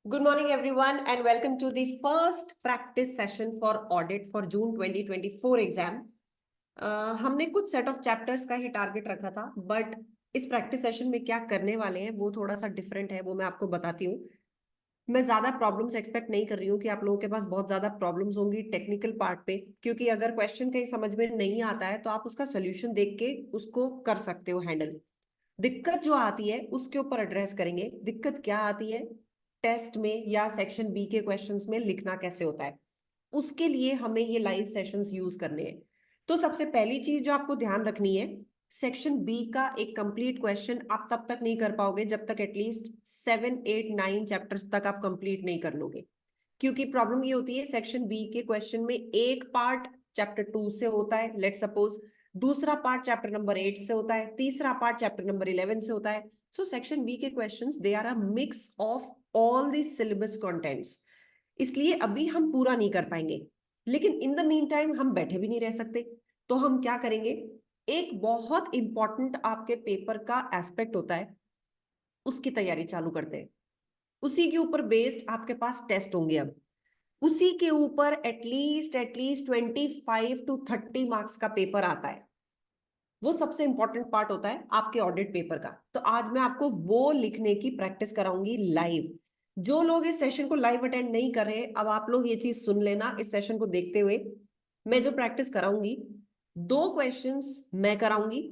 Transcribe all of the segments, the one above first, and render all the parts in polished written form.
Good morning, everyone, and welcome to the first practice session for audit for June 2024 exam. हमने कुछ set of chapters का ही target रखा था, but इस practice session में क्या करने वाले हैं वो थोड़ा सा डिफरेंट है, वो मैं आपको बताती हूँ। मैं ज्यादा प्रॉब्लम्स एक्सपेक्ट नहीं कर रही हूँ कि आप लोगों के पास बहुत ज्यादा प्रॉब्लम्स होंगी टेक्निकल पार्ट पे, क्योंकि अगर क्वेश्चन कहीं समझ में नहीं आता है तो आप उसका सोल्यूशन देख के उसको कर सकते हो हैंडल। दिक्कत जो आती है उसके ऊपर एड्रेस करेंगे। दिक्कत क्या आती है टेस्ट में या सेक्शन बी के क्वेश्चंस में लिखना कैसे होता है, उसके लिए हमें ये लाइव सेशंस यूज करने हैं। तो सबसे पहली चीज जो आपको ध्यान रखनी है, सेक्शन बी का एक कंप्लीट क्वेश्चन आप तब तक नहीं कर पाओगे जब तक एटलीस्ट 7 8 9 चैप्टर्स तक आप कंप्लीट नहीं कर लोगे। क्योंकि प्रॉब्लम ये होती है सेक्शन बी के क्वेश्चन में एक पार्ट चैप्टर 2 से होता है, लेट सपोज दूसरा पार्ट चैप्टर नंबर 8 से होता है, तीसरा पार्ट चैप्टर नंबर 11 से होता है। सो सेक्शन बी के questions they are a mix of all the syllabus contents, इसलिए अभी हम पूरा नहीं कर पाएंगे। लेकिन इन द मीन टाइम हम बैठे भी नहीं रह सकते, तो हम क्या करेंगे, एक बहुत इंपॉर्टेंट आपके पेपर का एस्पेक्ट होता है, उसकी तैयारी चालू करते हैं। उसी के ऊपर बेस्ड आपके पास टेस्ट होंगे। अब उसी के ऊपर एटलीस्ट 25 to 30 मार्क्स का पेपर आता है। वो सबसे इंपॉर्टेंट पार्ट होता है आपके ऑडिट पेपर का। तो आज मैं आपको वो लिखने की प्रैक्टिस कराऊंगी लाइव। जो लोग इस सेशन को लाइव अटेंड नहीं कर रहे, अब आप लोग ये चीज सुन लेना। इस सेशन को देखते हुए मैं जो प्रैक्टिस कराऊंगी, 2 क्वेश्चंस मैं कराऊंगी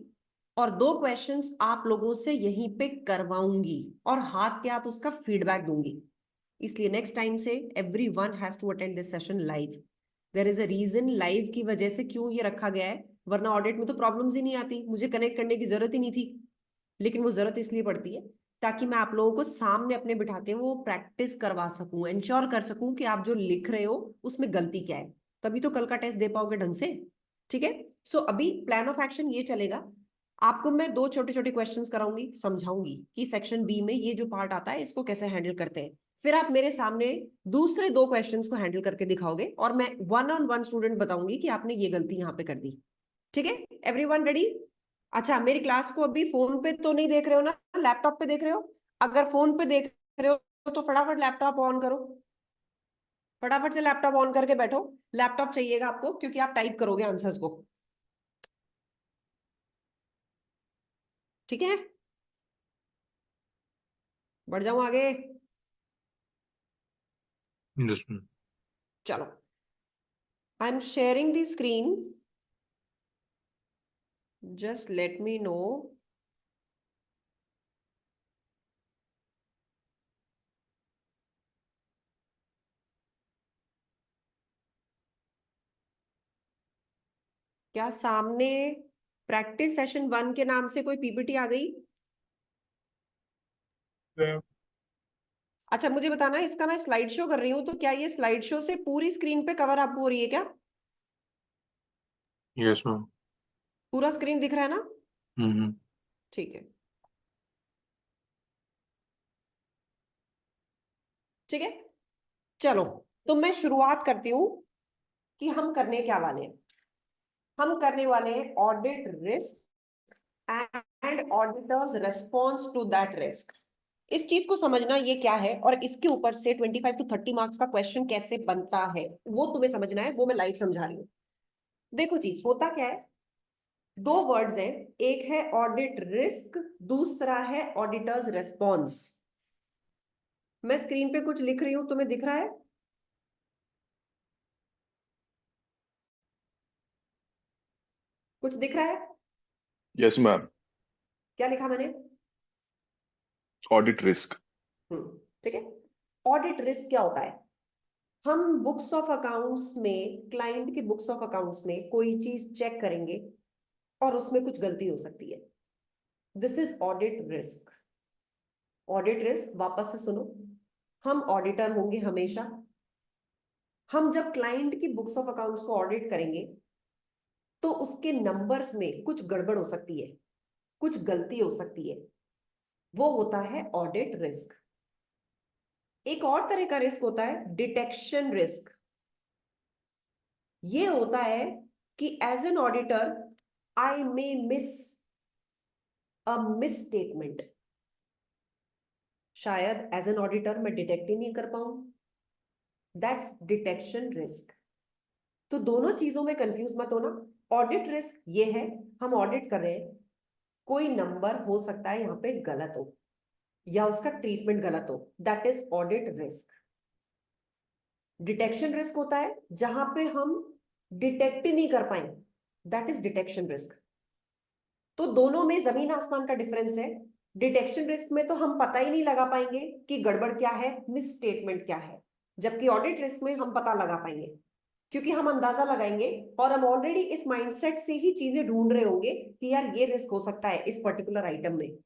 और 2 क्वेश्चंस आप लोगों से यहीं पे करवाऊंगी और हाथ के हाथ उसका फीडबैक दूंगी। इसलिए नेक्स्ट टाइम से everyone has to attend this session live. There is a reason live की वजह से क्यों ये रखा गया है, वरना ऑडिट में तो प्रॉब्लम्स ही नहीं आती, मुझे कनेक्ट करने की जरूरत ही नहीं थी। लेकिन वो जरूरत इसलिए पड़ती है ताकि मैं आप लोगों को सामने अपने बिठा के वो प्रैक्टिस करवा सकूं, इंश्योर कर सकूं कि आप जो लिख रहे हो उसमें गलती क्या है, तभी तो कल का टेस्ट दे पाओगे ढंग से। ठीक है। सो अभी प्लान ऑफ एक्शन ये चलेगा, आपको मैं 2 छोटे छोटे क्वेश्चंस कराऊंगी, समझाऊंगी कि सेक्शन बी में ये जो पार्ट आता है इसको कैसे हैंडल करते हैं। फिर आप मेरे सामने दूसरे 2 क्वेश्चंस को हैंडल करके दिखाओगे और मैं वन ऑन वन स्टूडेंट बताऊंगी कि आपने ये गलती यहाँ पे कर दी। ठीक है, एवरीवन रेडी? अच्छा, मेरी क्लास को अभी फोन पे तो नहीं देख रहे हो ना, लैपटॉप पे देख रहे हो? अगर फोन पे देख रहे हो तो फटाफट लैपटॉप ऑन करो, फटाफट से लैपटॉप ऑन करके बैठो। लैपटॉप चाहिएगा आपको क्योंकि आप टाइप करोगे आंसर्स को। ठीक है, बढ़ जाऊं आगे? Yes, ma'am. चलो, I am sharing the screen, just let me know. क्या सामने प्रैक्टिस सेशन 1 के नाम से कोई पीपीटी आ गई? अच्छा, मुझे बताना, इसका मैं स्लाइड शो कर रही हूँ तो क्या ये स्लाइड शो से पूरी स्क्रीन पे कवर अप हो रही है क्या? Yes, ma'am. पूरा स्क्रीन दिख रहा है ना? Mm-hmm. ठीक है, ठीक है। चलो, तो मैं शुरुआत करती हूँ कि हम करने क्या वाले हैं। हम करने वाले हैं audit risk and auditor's response to that risk. इस चीज को समझना ये क्या है और इसके ऊपर से 25 to 30 मार्क्स का क्वेश्चन कैसे बनता है वो तुम्हें समझना है, वो मैं लाइव समझा रही हूँ। देखो जी, होता क्या है, 2 वर्ड्स हैं, एक है ऑडिट रिस्क, दूसरा है ऑडिटर्स रेस्पॉन्स। मैं स्क्रीन पे कुछ लिख रही हूं, तुम्हें दिख रहा है? कुछ दिख रहा है? Yes, ma'am. क्या लिखा मैंने? Audit risk. ठीक है। ऑडिट रिस्क क्या होता है? हम बुक्स ऑफ अकाउंट्स में, क्लाइंट की बुक्स ऑफ अकाउंट्स में कोई चीज चेक करेंगे और उसमें कुछ गलती हो सकती है। This is audit risk. Audit risk, वापस से सुनो, हम ऑडिटर होंगे हमेशा। हम जब क्लाइंट की बुक्स ऑफ अकाउंट्स को ऑडिट करेंगे तो उसके नंबर्स में कुछ गड़बड़ हो सकती है, कुछ गलती हो सकती है, वो होता है ऑडिट रिस्क। एक और तरह का रिस्क होता है डिटेक्शन रिस्क। ये होता है कि as an auditor I may miss a misstatement. शायद एज एन ऑडिटर मैं डिटेक्ट ही नहीं कर पाऊं, दैट्स डिटेक्शन रिस्क। तो दोनों चीजों में कंफ्यूज मत होना। ऑडिट रिस्क ये है, हम ऑडिट कर रहे हैं, कोई नंबर हो सकता है यहाँ पे गलत हो या उसका ट्रीटमेंट गलत हो, that is audit risk. Detection risk होता है जहां पे हम डिटेक्ट ही नहीं कर पाए, दैट इज डिटेक्शन रिस्क। तो दोनों में जमीन आसमान का डिफरेंस है। डिटेक्शन रिस्क में तो हम पता ही नहीं लगा पाएंगे कि गड़बड़ क्या है, मिस स्टेटमेंट क्या है, जबकि ऑडिट रिस्क में हम पता लगा पाएंगे, क्योंकि हम अंदाजा लगाएंगे और हम ऑलरेडी इस माइंडसेट से ही चीजें ढूंढ रहे होंगे कि यार ये रिस्क हो सकता है इस पर्टिकुलर आइटम में।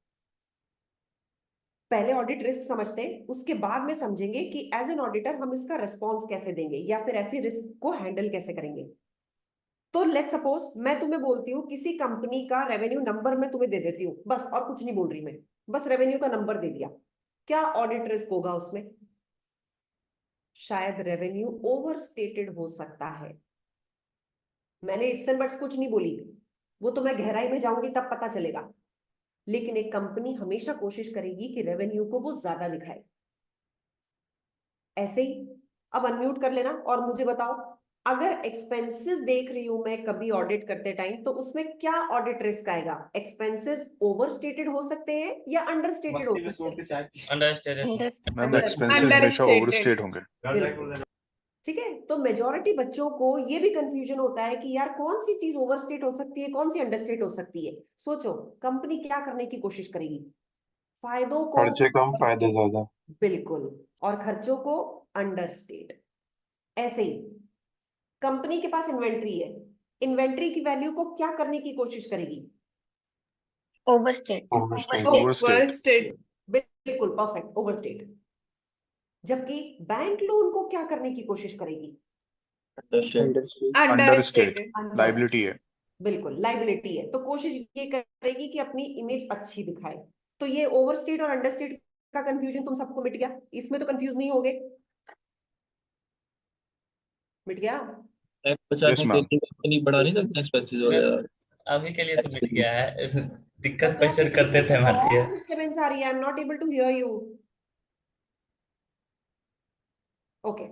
पहले ऑडिट रिस्क समझते हैं, उसके बाद में समझेंगे कि एज एन ऑडिटर हम इसका रिस्पॉन्स कैसे देंगे या फिर ऐसे रिस्क को हैंडल कैसे करेंगे। तो लेट्स सपोज मैं तुम्हें बोलती हूँ किसी कंपनी का रेवेन्यू नंबर मैं तुम्हें दे देती हूँ, बस और कुछ नहीं बोल रही मैं, बस रेवेन्यू का नंबर दे दिया, क्या ऑडिट रिस्क होगा उसमें? शायद रेवेन्यू ओवर स्टेटेड हो सकता है। मैंने इफ्स एंड बट्स कुछ नहीं बोली, वो तो मैं गहराई में जाऊंगी तब पता चलेगा। लेकिन एक कंपनी हमेशा कोशिश करेगी कि रेवेन्यू को वो ज्यादा दिखाए। ऐसे ही अब अनम्यूट कर लेना और मुझे बताओ, अगर एक्सपेंसेस देख रही हूं मैं कभी ऑडिट करते टाइम, तो उसमें क्या ऑडिट रिस्क आएगा? एक्सपेंसेस ओवर स्टेटेड हो सकते हैं या अंडर स्टेटेड हो सकते हैं? अंडरस्टैंड मैम एक्सपेंसेस हमेशा ओवरस्टेट होंगे। बिल्कुल। ठीक है, तो मेजॉरिटी बच्चों को ये भी कंफ्यूजन होता है कि यार कौन सी चीज ओवरस्टेट हो सकती है, कौन सी अंडरस्टेट हो सकती है। सोचो, कंपनी क्या करने की कोशिश करेगी? फायदों को खर्चे कम फायदे overstate, ज्यादा। बिल्कुल, और खर्चों को अंडरस्टेट। ऐसे ही कंपनी के पास इन्वेंट्री है, इन्वेंट्री की वैल्यू को क्या करने की कोशिश करेगी? Overstate overstate. बिल्कुल परफेक्ट, ओवरस्टेट। जबकि बैंक लोन को क्या करने की कोशिश करेगी? अंडरस्टेट लाइबिलिटी है। बिल्कुल लाइबिलिटी है, तो कोशिश ये करेगी कि अपनी इमेज अच्छी दिखाए। तो ये ओवरस्टेट और अंडरस्टेट का कंफ्यूजन तुम सबको मिट गया, इसमें तो कंफ्यूज नहीं होगे? मिट गया? टैक्स यस बचाने के मैम। लिए कंपनी बढ़ा नहीं सकते एक्सपेंसेस वगैरह। अभी के लिए तो मिट गया है दिक्कत बच्चों, क्वेश्चन करते थे मारती है। डिस्टर्बेंस आ रही है, I am not able to hear you. Okay,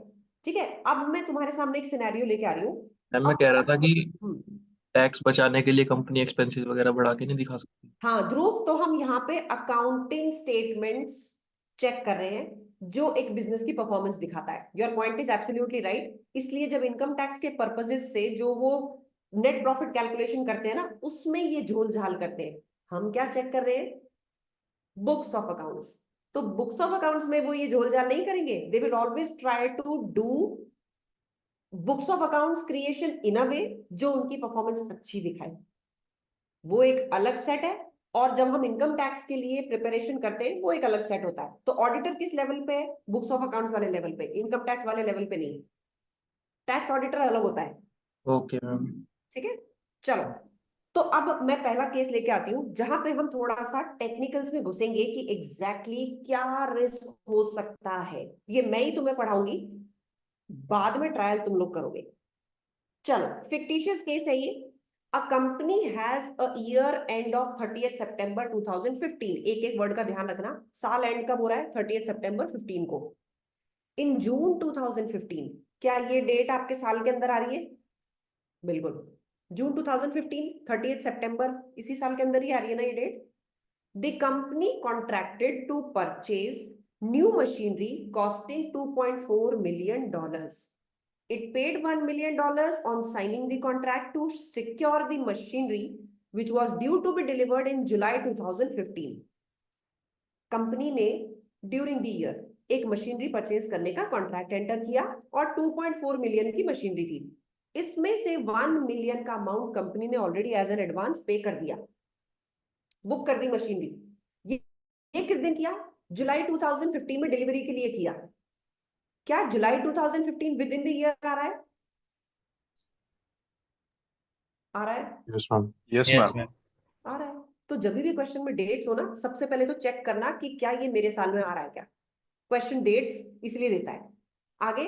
ठीक है, अब मैं तुम्हारे सामने एक सिनेरियो लेके आ रही हूँ। मैम मैं कह रहा था कि हम्म, टैक्स बचाने के लिए कंपनी एक्सपेंसेस वगैरह बढ़ा के नहीं दिखा सकती। हाँ ध्रुव, तो हम यहाँ पे अकाउंटिंग स्टेटमेंट्स चेक कर रहे हैं जो एक बिजनेस की परफॉर्मेंस दिखाता है। Your point is absolutely right. इसलिए जब इनकम टैक्स के पर्पसेस से जो वो नेट प्रॉफिट कैलकुलेशन करते हैं ना, उसमें ये झोल झाल करते हैं। हम क्या चेक कर रहे हैं? Books of accounts. तो बुक्स ऑफ अकाउंट्स में वो ये झोल झाल नहीं करेंगे, they will always try to do books of accounts creation in a way जो उनकी परफॉर्मेंस अच्छी दिखाए। वो एक अलग सेट है, और जब हम इनकम टैक्स के लिए प्रिपरेशन करते हैं वो एक अलग सेट होता है। तो ऑडिटर किस लेवल पे है? बुक्स ऑफ अकाउंट्स वाले लेवल पे, इनकम टैक्स वाले लेवल पे नहीं। टैक्स ऑडिटर अलग होता है। Okay ma'am. ठीक है, चलो। तो अब मैं पहला केस लेके आती हूँ जहां पे हम थोड़ा सा टेक्निकल्स में घुसेंगे कि एग्जैक्टली क्या रिस्क हो सकता है। ये मैं ही तुम्हें पढ़ाऊंगी, बाद में ट्रायल तुम लोग करोगे। चलो, फिक्टिशियस केस है ये। A company has a year end of 30th सितंबर 2015। एक एक वर्ड का ध्यान रखना, साल एंड कब हो रहा है? 30th सितंबर 15 को। इन जून 2015, क्या ये डेट आपके साल के अंदर आ रही है? बिल्कुल, जून 2015 30th सितंबर, इसी साल के अंदर ही आ रही है ना ये date. The company contracted to purchase new machinery costing $2.4 million. It paid $1 million on signing the contract to secure the machinery, which was due to be delivered in July 2015. Company ने during the year एक machinery purchase करने का contract enter किया और 2.4 million की machinery थी। इसमें से 1 मिलियन का अमाउंट कंपनी ने ऑलरेडी एज एन एडवांस पे कर दिया, बुक कर दी मशीनरी। ये किस दिन किया? जुलाई 2015 में डिलीवरी के लिए किया। क्या जुलाई 2015 विद इन द ईयर आ रहा है? आ रहा है? Yes ma'am. Yes yes ma'am. Ma'am. आ रहा है। तो जब भी क्वेश्चन में डेट्स हो ना, सबसे पहले तो चेक करना कि क्या ये मेरे साल में आ रहा है क्या। क्वेश्चन डेट्स इसलिए देता है। आगे,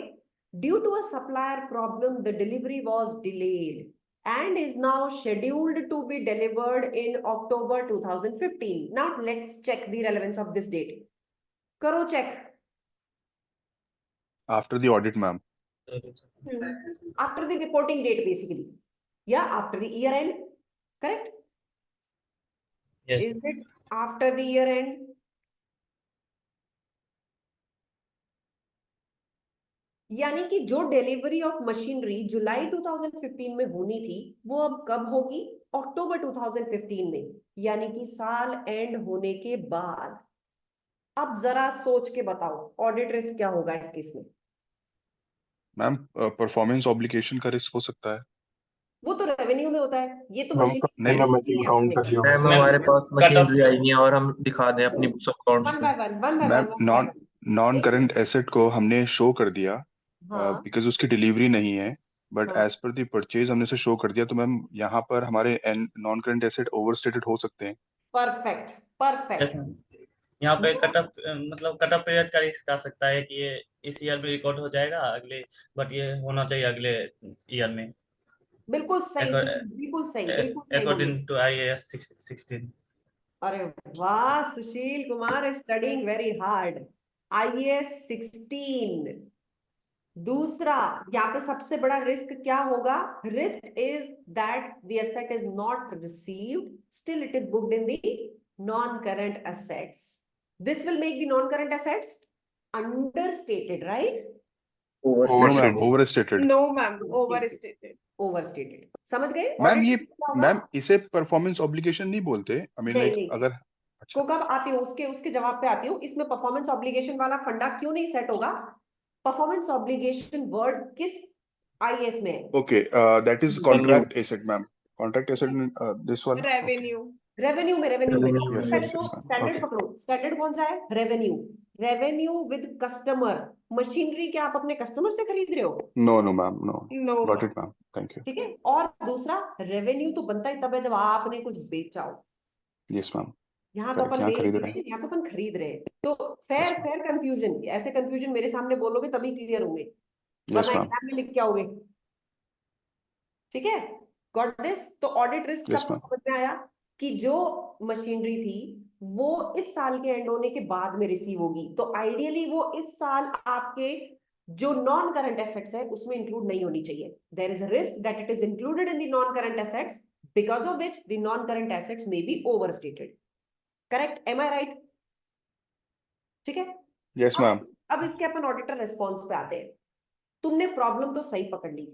due to a supplier problem the delivery was delayed and is now scheduled to be delivered in October 2015. Now let's check the relevance of this date. करो check. After the audit, ma'am. After the reporting date basically, yeah, after the year end, correct? Yes. Is it after the year end? यानी कि जो delivery of machinery जुलाई 2015 में होनी थी वो अब कब होगी? अक्टूबर 2015 में, यानी कि साल एंड होने के बाद। अब जरा सोच के बताओ ऑडिट रिस्क क्या होगा इस केस में? मैम परफॉर्मेंस ऑब्लिगेशन का रिस्क हो सकता है। वो तो रेवेन्यू में होता है, ये तो मैम मशीनरी नहीं, मशीन काउंट कर लिया मैम मैम, हमारे पास cut off- मशीनरी आई नहीं है और हम दिखा दें अपनी बुक्स ऑफ अकाउंट्स वन में। By one ma'am non current asset को हमने शो कर दिया हाँ बिकॉज उसकी डिलीवरी नहीं है, बट हाँ एज पर द परचेज हमने उसे शो कर दिया, तो मैम यहाँ पर हमारे नॉन करंट एसेट ओवरस्टेटेड हो सकते हैं। Perfect Yes, perfect. ma'am. यहाँ पे कट ऑफ मतलब कट ऑफ पीरियड का रिस्क आ सकता है कि ये इस ईयर में रिकॉर्ड हो जाएगा अगले, बट ये होना चाहिए अगले ईयर में बिल्कुल सही सुशील, बिल्कुल सही, बिल्कुल सही बोले। According to IAS 16। अरे वाह, Sushil Kumar is studying very hard. IAS 16। दूसरा, यहाँ पे सबसे बड़ा रिस्क क्या होगा? Risk is that the asset is not received, still it is booked in the non current assets. This will make the non current assets understated, right? No ma'am, overstated. No, ma'am, overstated. Overstated, समझ गए? Ma'am Audit ये क्या होगा? Ma'am इसे performance obligation नहीं बोलते। I mean नहीं, like नहीं। अगर अच्छा को कब आती हूँ उसके जवाब पे आती हूँ। इसमें परफॉर्मेंस ऑब्लिगेशन वाला फंडा क्यों नहीं सेट होगा? परफॉर्मेंस ऑब्लिगेशन वर्ड किस IAS में है? Okay, that is contract asset ma'am. Contract asset this वाला Revenue. रेवेन्यू में Revenue सबसे yes, पहले yes, तो yes, ma'am. Standard Okay. पकड़ो। स्टैंडर्ड कौन सा है? Revenue. Revenue with customer. Machinery क्या आप अपने कस्टमर से खरीद रहे हो? No no ma'am, no. No, got ma'am. It ma'am, thank you. ठीक है। और दूसरा, रेवेन्यू तो बनता ही तब है जब आपने कुछ बेचा हो। यस मैम, यहाँ तो करेक्ट, अपन यहाँ बेच खरीद नहीं रहे रहे, हैं। यहाँ तो अपन खरीद रहे हैं। तो fair Yes, ma'am. Fair confusion, ऐसे कंफ्यूजन मेरे सामने बोलोगे तभी क्लियर होंगे, यस वरना मैम, एग्जाम में लिख के आओगे। ठीक है, गॉट दिस? तो ऑडिट रिस्क यस सबको मैम। समझ में आया कि जो मशीनरी थी वो इस साल के एंड होने के बाद में रिसीव होगी, तो आइडियली वो इस साल आपके जो नॉन करंट एसेट्स है उसमें इंक्लूड नहीं होनी चाहिए। There is a risk that it is included in the non current assets, because of which the non current assets may be overstated. Correct? Am I right? ठीक है। Yes ma'am. अब इसके अपन auditor response पे आते हैं। तुमने problem तो सही पकड़ ली,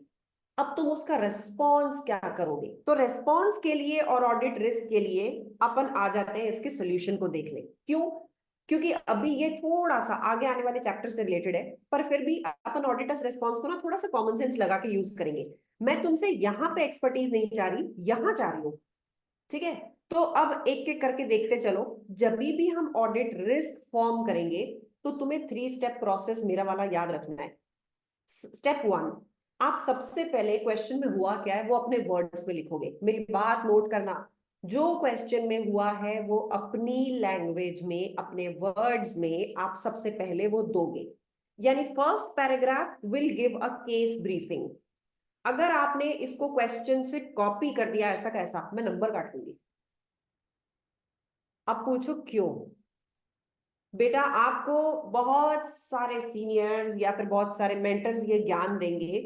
अब तुम उसका रेस्पॉन्स क्या करोगे? तो रेस्पॉन्स के लिए और ऑडिट रिस्क के लिए अपन आ जाते हैं इसके सॉल्यूशन को देखने। क्यों? क्योंकि अभी ये थोड़ा सा आगे आने वाले चैप्टर से रिलेटेड है, पर फिर भी अपन ऑडिटर्स रेस्पॉन्स को ना थोड़ा सा कॉमन सेंस लगा के यूज करेंगे। मैं तुमसे यहाँ पे एक्सपर्टीज नहीं चाह रही, यहाँ चाह रही हूँ। ठीक है, तो अब एक एक करके देखते चलो। जब भी हम ऑडिट रिस्क फॉर्म करेंगे तो तुम्हें 3 स्टेप प्रोसेस मेरा वाला याद रखना है। स्टेप 1, आप सबसे पहले क्वेश्चन में हुआ क्या है वो अपने वर्ड्स में लिखोगे। मेरी बात नोट करना, जो क्वेश्चन में हुआ है वो अपनी लैंग्वेज में, अपने वर्ड्स में आप सबसे पहले वो दोगे। यानी first paragraph will give a case briefing. अगर आपने इसको क्वेश्चन से कॉपी कर दिया ऐसा कैसा, मैं नंबर काट लूंगी। अब पूछो क्यों? बेटा आपको बहुत सारे सीनियर्स या फिर बहुत सारे मेंटर्स ये ज्ञान देंगे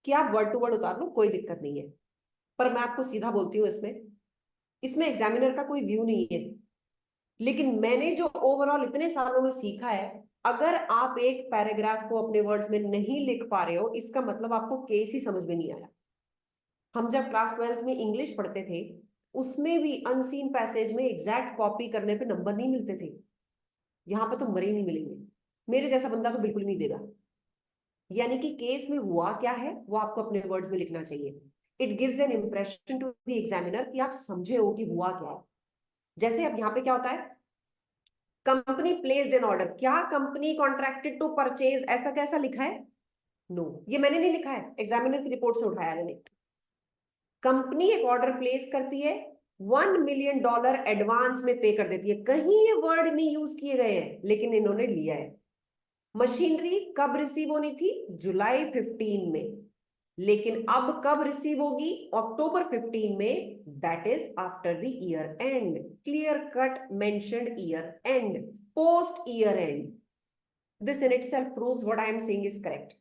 कि आप वर्ड टू वर्ड उतार लो, कोई दिक्कत नहीं है, पर मैं आपको सीधा बोलती हूँ इसमें एग्जामिनर का कोई व्यू नहीं है। लेकिन मैंने जो ओवरऑल इतने सालों में सीखा है, अगर आप एक पैराग्राफ को अपने वर्ड्स में नहीं लिख पा रहे हो इसका मतलब आपको केस ही समझ में नहीं आया। हम जब क्लास 12th में इंग्लिश पढ़ते थे उसमें भी अनसीन पैसेज में एग्जैक्ट कॉपी करने पे नंबर नहीं मिलते थे। यहाँ पे तो मरे नहीं मिलेंगे, मेरे जैसा बंदा तो बिल्कुल नहीं देगा। यानी कि केस में हुआ क्या है वो आपको अपने वर्ड्स में लिखना चाहिए। It gives an impression to the examiner कि आप समझे हो कि हुआ क्या है। जैसे अब यहाँ पे क्या होता है, कंपनी प्लेस्ड एन ऑर्डर, क्या कंपनी कॉन्ट्रैक्टेड टू परचेज, ऐसा कैसा लिखा है? नो, ये मैंने नहीं लिखा है, एग्जामिनर की रिपोर्ट से उठाया मैंने। कंपनी एक ऑर्डर प्लेस करती है, $1 मिलियन एडवांस में पे कर देती है। कहीं ये वर्ड नहीं यूज किए गए हैं लेकिन इन्होंने लिया है। मशीनरी कब रिसीव होनी थी? जुलाई 15 में, लेकिन अब कब रिसीव होगी? अक्टूबर 15 में, that is after the year and. Clear cut mentioned year and. post year end. This in itself proves what I am saying is correct.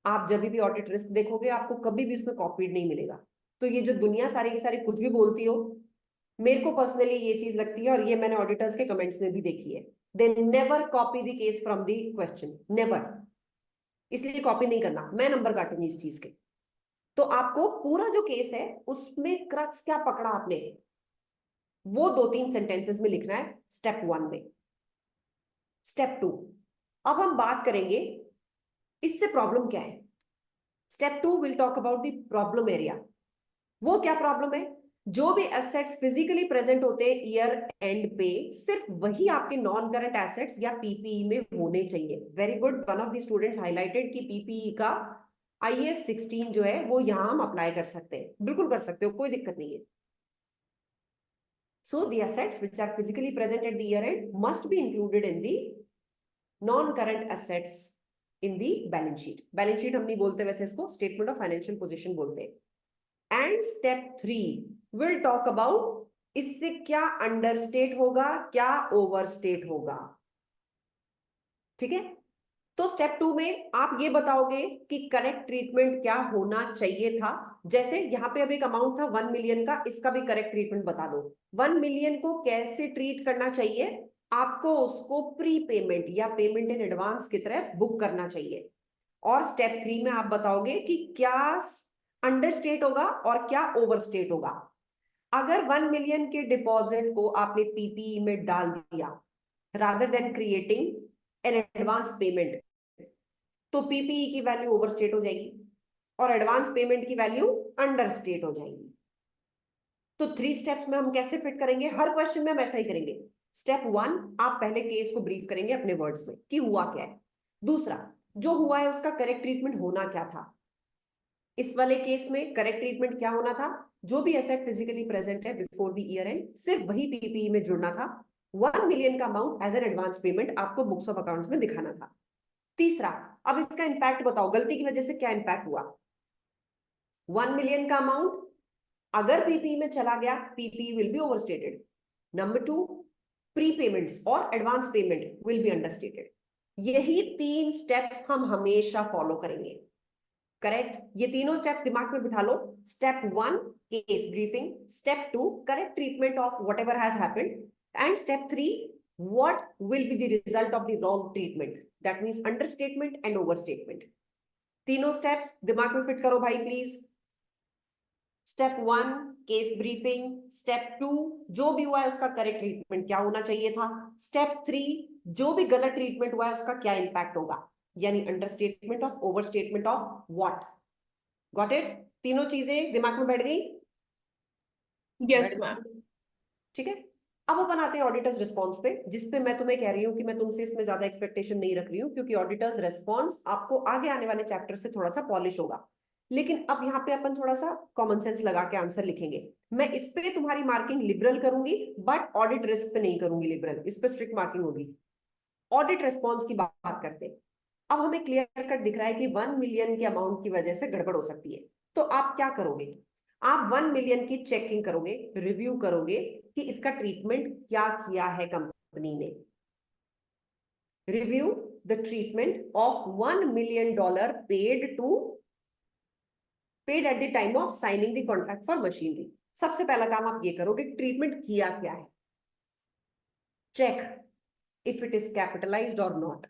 आप जब भी ऑडिट रिस्क देखोगे आपको कभी भी उसमें कॉपीड नहीं मिलेगा। तो ये जो दुनिया सारी की सारी कुछ भी बोलती हो, मेरे को पर्सनली ये चीज लगती है, और ये मैंने ऑडिटर्स के कमेंट्स में भी देखी है, they never copy the case from the question, never. इसलिए कॉपी नहीं करना, मैं नंबर काटूंगी इस चीज के। तो आपको पूरा जो केस है उसमें क्रक्स क्या पकड़ा आपने, वो 2-3 सेंटेंसेस में लिखना है स्टेप 1 में। स्टेप 2, अब हम बात करेंगे इससे प्रॉब्लम क्या है। Step 2 will talk about the problem area. वो क्या प्रॉब्लम है, जो भी एसेट्स फिजिकली प्रेजेंट होते हैं ईयर एंड पे, सिर्फ वही आपके नॉन करंट एसेट्स या पीपीई में होने चाहिए। Very good, one of the students highlighted कि पीपीई का IAS 16 जो है वो यहां हम अप्लाई कर सकते हैं। बिल्कुल कर सकते हो, कोई दिक्कत नहीं है। So the assets which are physically present at the year end must be included in the non-current assets in the balance sheet. Balance sheet हम नहीं बोलते वैसे, इसको statement of financial position बोलते हैं। And step 3 will talk about इससे क्या understate होगा, क्या overstate होगा। ठीक है, तो स्टेप 2 में आप ये बताओगे कि करेक्ट ट्रीटमेंट क्या होना चाहिए था। जैसे यहाँ पे अब एक अमाउंट था 1 मिलियन का, इसका भी करेक्ट ट्रीटमेंट बता दो। 1 मिलियन को कैसे ट्रीट करना चाहिए, आपको उसको प्री पेमेंट या पेमेंट इन एडवांस की तरह बुक करना चाहिए। और स्टेप 3 में आप बताओगे कि क्या अंडरस्टेट होगा और क्या ओवरस्टेट होगा। अगर 1 मिलियन के डिपॉजिट को आपने पीपीई में डाल दिया rather than creating an advance payment, तो पीपीई की वैल्यू ओवरस्टेट हो जाएगी और एडवांस पेमेंट की वैल्यू अंडरस्टेट हो जाएगी। तो 3 स्टेप्स में हम कैसे फिट करेंगे, हर क्वेश्चन में हम ऐसा ही करेंगे। स्टेप 1, आप पहले केस को ब्रीफ करेंगे अपने वर्ड्स में कि हुआ क्या है। दूसरा, जो हुआ है उसका करेक्ट ट्रीटमेंट होना क्या था। इस वाले केस में करेक्ट ट्रीटमेंट क्या होना था, जो भी एसेट फिजिकली प्रेजेंट है बिफोर द ईयर एंड, सिर्फ वही पीपीई में जुड़ना था। 1 मिलियन का amount as an advance payment आपको बुक्स ऑफ अकाउंट्स में दिखाना था। तीसरा, अब इसका इंपैक्ट बताओ, गलती की वजह से क्या इंपैक्ट हुआ। 1 मिलियन का अमाउंट अगर पीपीई में चला गया, PPE will be overstated. Number 2, prepayments और advance payment will be understated. यही 3 स्टेप्स हम हमेशा फॉलो करेंगे। करेक्ट, ये तीनों स्टेप्स दिमाग में बिठा लो। Step 1 case briefing, step 2 correct treatment of whatever has happened, and step 3 what will be the result of the wrong treatment, that means understatement and overstatement। तीनों स्टेप्स दिमाग में फिट करो भाई please. Step 1 case briefing, step 2 जो भी हुआ है उसका करेक्ट ट्रीटमेंट क्या होना चाहिए था, स्टेप 3 जो भी गलत ट्रीटमेंट हुआ है उसका क्या इंपैक्ट होगा, यानी understatement of, overstatement of what. Got it, तीनों चीजें दिमाग में बैठ गई। Yes, ma'am. ठीक है, अब अपन आते हैं ऑडिटर्स रिस्पॉन्स पे, जिसपे मैं तुम्हें कह रही हूँ कि मैं तुमसे इसमें ज्यादा एक्सपेक्टेशन नहीं रख रही हूँ, क्योंकि ऑडिटर्स रिस्पॉन्स आपको आगे आने वाले चैप्टर से थोड़ा सा पॉलिश होगा। लेकिन अब यहाँ पे अपन थोड़ा सा कॉमन सेंस लगा के आंसर लिखेंगे। मैं इस पे तुम्हारी मार्किंग लिबरल करूंगी, बट ऑडिट रिस्क पे नहीं करूंगी लिबरल, इस पे स्ट्रिक्ट मार्किंग होगी। ऑडिट रिस्पॉन्स की बात करते हैं। अब हमें क्लियर कट दिख रहा है कि 1 मिलियन के अमाउंट की वजह से गड़बड़ हो सकती है। तो आप क्या करोगे, आप 1 मिलियन की चेकिंग करोगे, रिव्यू करोगे कि इसका ट्रीटमेंट क्या किया है कंपनी ने। Review the treatment of $1 million paid at the time of signing the contract for machinery. सबसे पहला काम आप ये करोगे, ट्रीटमेंट किया क्या है। Check if it is capitalised और नॉट,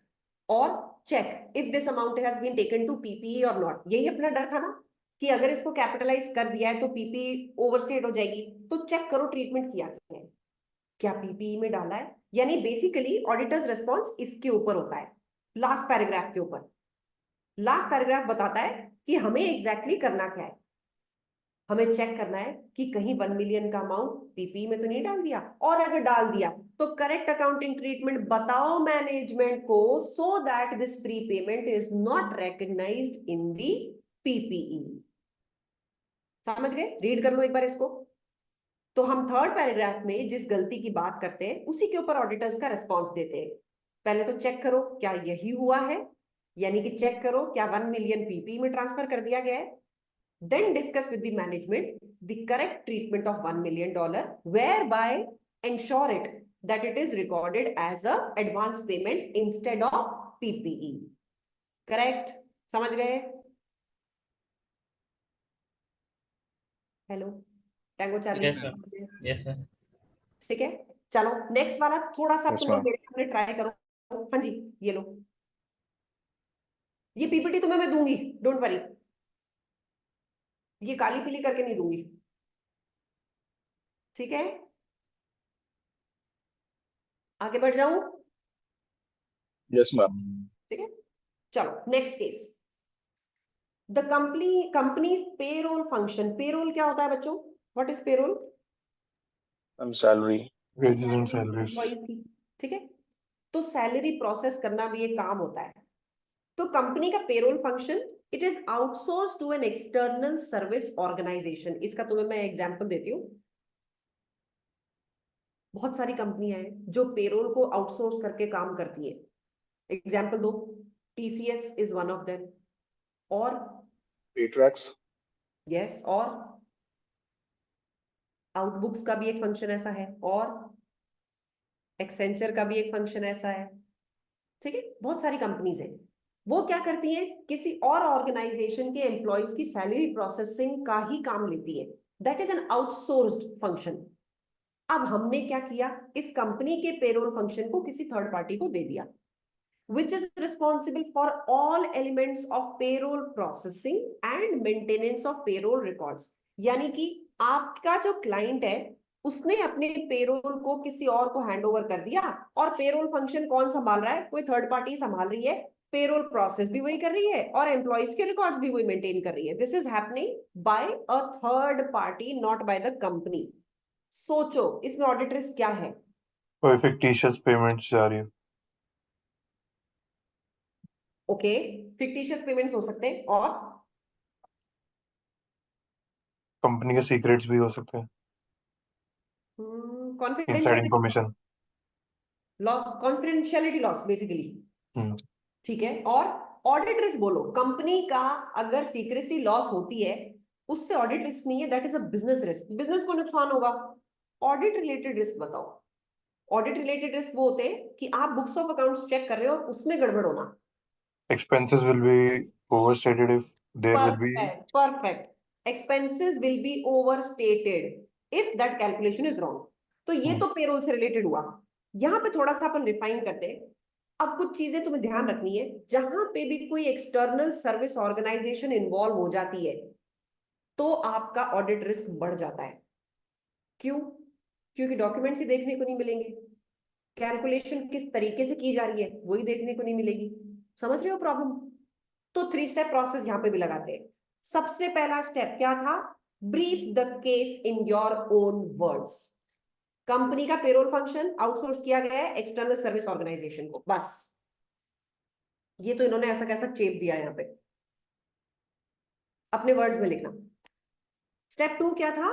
और check if this amount has been taken to PPE और नॉट। यही अपना डर था ना कि अगर इसको कैपिटलाइज कर दिया है तो पीपीई ओवरस्टेट हो जाएगी। तो चेक करो ट्रीटमेंट किया क्या है, क्या पीपीई में डाला है। यानी बेसिकली ऑडिटर्स रिस्पॉन्स इसके ऊपर होता है, लास्ट पैराग्राफ के ऊपर। लास्ट पैराग्राफ बताता है कि हमें एग्जैक्टली करना क्या है। हमें चेक करना है कि कहीं 1 मिलियन का अमाउंट पीपीई में तो नहीं डाल दिया, और अगर डाल दिया तो करेक्ट अकाउंटिंग ट्रीटमेंट बताओ मैनेजमेंट को, so that this prepayment is not recognised in the PPE. समझ गए, रीड कर लो एक बार इसको। तो हम 3rd पैराग्राफ में जिस गलती की बात करते हैं उसी के ऊपर ऑडिटर्स का रिस्पॉन्स देते हैं। पहले तो चेक करो क्या यही हुआ है, यानी कि चेक करो क्या 1 मिलियन पीपीई में ट्रांसफर कर दिया गया है। Then discuss with the management the correct treatment of $1 million, whereby ensure it that it is recorded as a advance payment instead of PPE. Correct? समझ गए? Hello tango Charlie Yes, sir. Yes, sir. ठीक है, चलो next वाला थोड़ा सा Yes, तुम लोग ma'am. मेरे सामने ट्राई करो। हाँ जी, ये लो, ये पीपीटी तुम्हें मैं दूंगी, डोंट वरी, ये काली पीली करके नहीं दूंगी, ठीक है? आगे बढ़ जाऊं? Yes, ma'am. ठीक है, चलो next case. The companies payroll function. Payroll क्या होता है बच्चों? What is payroll? Salary. Wages and salaries. Employees की, ठीक है? तो सैलरी प्रोसेस करना भी एक काम होता है। तो कंपनी का payroll function it is outsource to an external service organisation. इसका तुम्हें मैं एग्जांपल देती हूँ। बहुत सारी कंपनियां हैं जो पेरोल को आउटसोर्स करके काम करती है। एग्जांपल दो, TCS is one of them, और Paytrax. यस, और आउटबुक्स का भी एक फंक्शन ऐसा है, और एक्सेंचर का भी एक फंक्शन ऐसा है, ठीक है? बहुत सारी कंपनीज हैं। वो क्या करती हैं? किसी और ऑर्गेनाइजेशन के एम्प्लॉइज की सैलरी प्रोसेसिंग का ही काम लेती है। That is an outsourced function. अब हमने क्या किया? इस कंपनी के पेरोल फंक्शन को किसी थर्ड पार्टी को दे दिया, which is responsible for all elements of payroll processing and maintenance of payroll records। यानी कि आपका जो क्लाइंट है उसने अपने पेरोल को किसी और को हैंड ओवर कर दिया, और पेरोल फंक्शन कौन संभाल रहा है? कोई थर्ड पार्टी संभाल रही है। पेरोल प्रोसेस भी वही कर रही है और एम्प्लॉइज के रिकॉर्ड्स भी वही मेंटेन कर रही है। This is happening by a third party, not by the company. सोचो इसमें ऑडिट रिस्क क्या है? कोई fictitious payments जा रही है। ओके, फिक्टिशियस पेमेंट्स हो सकते हैं, और कंपनी के सीक्रेट्स भी हो सकते हैं। Inside information. Confidentiality loss basically, hmm. ठीक है? और ऑडिट रिस्क बोलो, कंपनी का अगर सीक्रेसी लॉस होती है उससे ऑडिट रिस्क नहीं है, that is a business risk. Business को नुकसान होगा। ऑडिट रिलेटेड रिस्क बताओ। ऑडिट रिलेटेड रिस्क वो होते हैं कि आप बुक्स ऑफ अकाउंट्स चेक कर रहे हो और उसमें गड़बड़ होना। Expenses will be overstated if there will be perfect. Expenses will be overstated if that calculation is wrong. तो ये तो पेरोल से रिलेटेड हुआ। यहाँ पे थोड़ा सा अपन रिफाइन करते हैं। अब कुछ चीजें तुम्हें ध्यान रखनी है। जहां पे भी कोई एक्सटर्नल सर्विस ऑर्गेनाइजेशन इन्वॉल्व हो जाती है तो आपका ऑडिट रिस्क बढ़ जाता है। क्यों? क्योंकि डॉक्यूमेंट्स ही देखने को नहीं मिलेंगे, कैलकुलेशन किस तरीके से की जा रही है वही देखने को नहीं मिलेगी। समझ रहे हो प्रॉब्लम? तो 3 स्टेप प्रोसेस यहां पे भी लगाते हैं। सबसे पहला स्टेप क्या था? Brief the case in your own words. Company का पेरोल फंक्शन आउटसोर्स किया गया है एक्सटर्नल सर्विस ऑर्गेनाइजेशन को, बस। ये तो इन्होंने ऐसा कैसा चेप दिया यहां पे, अपने वर्ड्स में लिखना। स्टेप 2 क्या था?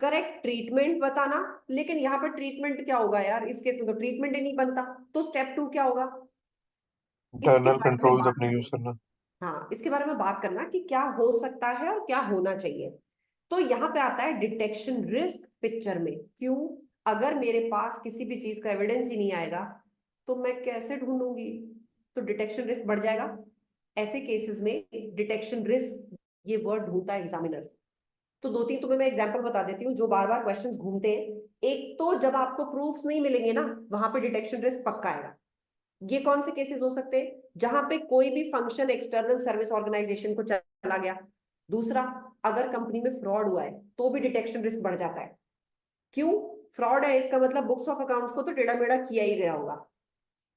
करेक्ट ट्रीटमेंट बताना। लेकिन यहाँ पे ट्रीटमेंट क्या होगा यार? इस केस में तो ट्रीटमेंट ही नहीं बनता। तो स्टेप 2 क्या होगा? इंटरनल कंट्रोल्स अपने यूज करना। हाँ, इसके बारे में बात करना कि क्या हो सकता है और क्या होना चाहिए। तो यहाँ पे आता है डिटेक्शन रिस्क पिक्चर में। क्यों? अगर मेरे पास किसी भी चीज का एविडेंस ही नहीं आएगा तो मैं कैसे ढूंढूंगी? तो डिटेक्शन रिस्क बढ़ जाएगा। ऐसे केसेस में डिटेक्शन रिस्क ये वर्ड ढूंढता है एग्जामिनर। तो 2-3 तुम्हें मैं एग्जांपल बता देती हूँ जो बार बार क्वेश्चंस घूमते हैं। एक तो जब आपको प्रूफ्स नहीं मिलेंगे ना, वहां पे डिटेक्शन रिस्क पक्का आएगा। ये कौन से केसेस हो सकते हैं? जहां पे कोई भी फंक्शन एक्सटर्नल सर्विस ऑर्गेनाइजेशन को चला गया। दूसरा, अगर कंपनी में फ्रॉड हुआ है तो भी डिटेक्शन रिस्क बढ़ जाता है। क्यों? फ्रॉड है, इसका मतलब बुक्स ऑफ अकाउंट्स को तो टेढ़ा मेढ़ा किया ही गया होगा।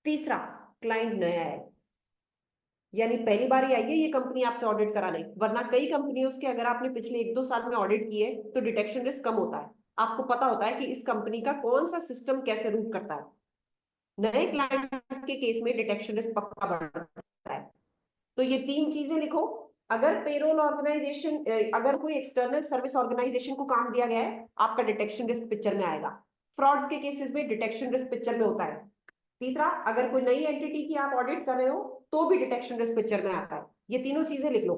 तीसरा, क्लाइंट नया है, यानी पहली बार ही आई है ये कंपनी आपसे ऑडिट कराने, वरना कई कंपनियों के अगर आपने पिछले 1-2 साल में ऑडिट किए तो डिटेक्शन रिस्क कम होता है। आपको पता होता है कि इस कंपनी का कौन सा सिस्टम कैसे रूट करता है। नए क्लाइंट के केस में डिटेक्शन रिस्क पक्का बढ़ता है। तो ये 3 चीजें लिखो। अगर पेरोल ऑर्गेनाइजेशन, अगर कोई एक्सटर्नल सर्विस ऑर्गेनाइजेशन को काम दिया गया है, आपका डिटेक्शन रिस्क पिक्चर में आएगा। फ्रॉड्स के केसेस में डिटेक्शन रिस्क पिक्चर में होता है। तीसरा, अगर कोई नई एंटिटी की आप ऑडिट कर रहे हो तो भी डिटेक्शन रिस्क पिक्चर में आता है। ये तीनों चीजें लिख लो।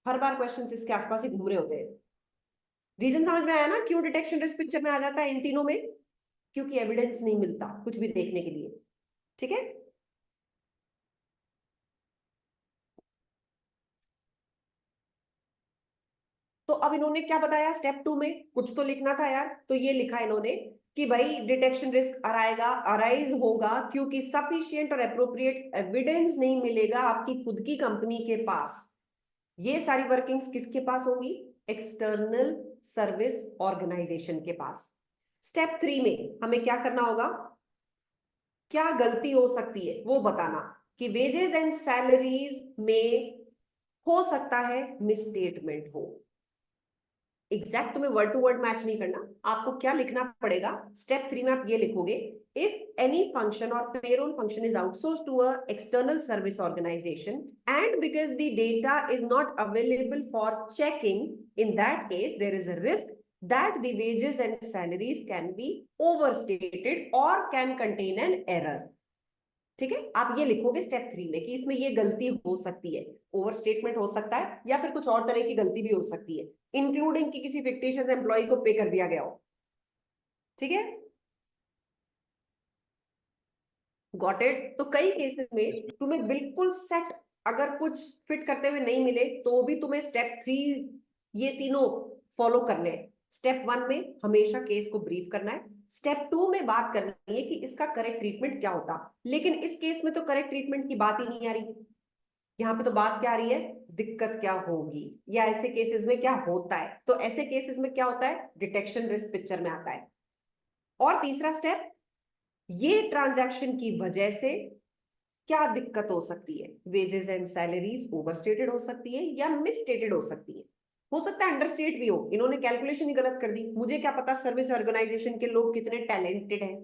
हर बार क्वेश्चंस इसके आसपास ही घूम रहे होते हैं। रीजन समझ में आया ना क्यों डिटेक्शन रिस्क पिक्चर में आ जाता है इन तीनों में? क्योंकि एविडेंस नहीं मिलता कुछ भी देखने के लिए। ठीक है, तो अब इन्होंने क्या बताया स्टेप 2 में, कुछ तो लिखना था यार, तो ये लिखा इन्होंने कि भाई डिटेक्शन रिस्क अराइज होगा क्योंकि सफिशिएंट और अप्रोप्रिएट एविडेंस नहीं मिलेगा आपकी खुद की कंपनी के पास। ये सारी वर्किंग्स किसके पास होंगी? एक्सटर्नल सर्विस ऑर्गेनाइजेशन के पास। स्टेप 3 में हमें क्या करना होगा, क्या गलती हो सकती है वो बताना, कि वेजेस एंड सैलरीज में हो सकता है मिसस्टेटमेंट हो। एग्जैक्ट तुम्हें वर्ड टू वर्ड मैच नहीं करना, आपको क्या लिखना पड़ेगा स्टेप 3 में, आप ये लिखोगे, इफ एनी फंक्शन और payroll function is outsource to a external service organisation and because the data is not available for checking, in that case there is a risk that the wages and salaries can be overstated or can contain an error। ठीक है, आप ये लिखोगे step 3 में कि इसमें ये गलती हो सकती है, ओवर स्टेटमेंट हो सकता है या फिर कुछ और तरह की गलती भी हो सकती है, इंक्लूडिंग कि किसी फिक्टिशियस एम्प्लॉय को पे कर दिया गया हो। ठीक है, गॉट इट। तो कई केसेस में तुम्हें बिल्कुल सेट अगर कुछ फिट करते हुए नहीं मिले तो भी तुम्हें स्टेप 3 ये तीनों फॉलो करने हैं। स्टेप 1 में हमेशा केस को ब्रीफ करना है, स्टेप 2 में बात करनी है कि इसका करेक्ट ट्रीटमेंट क्या होता, लेकिन इस केस में तो करेक्ट ट्रीटमेंट की बात ही नहीं आ रही। यहाँ पे तो बात क्या आ रही है, दिक्कत क्या होगी या ऐसे केसेस में क्या होता है। तो ऐसे केसेस में क्या होता है, डिटेक्शन रिस्क पिक्चर में आता है। और तीसरा स्टेप, ये ट्रांजैक्शन की वजह से क्या दिक्कत हो सकती है, वेजेस एंड सैलरीज ओवरस्टेटेड हो सकती है या मिसस्टेटेड हो सकती हो सकता है अंडरस्टेट भी हो, इन्होंने कैलकुलेशन ही गलत कर दी, मुझे क्या पता सर्विस ऑर्गेनाइजेशन के लोग कितने टैलेंटेड हैं,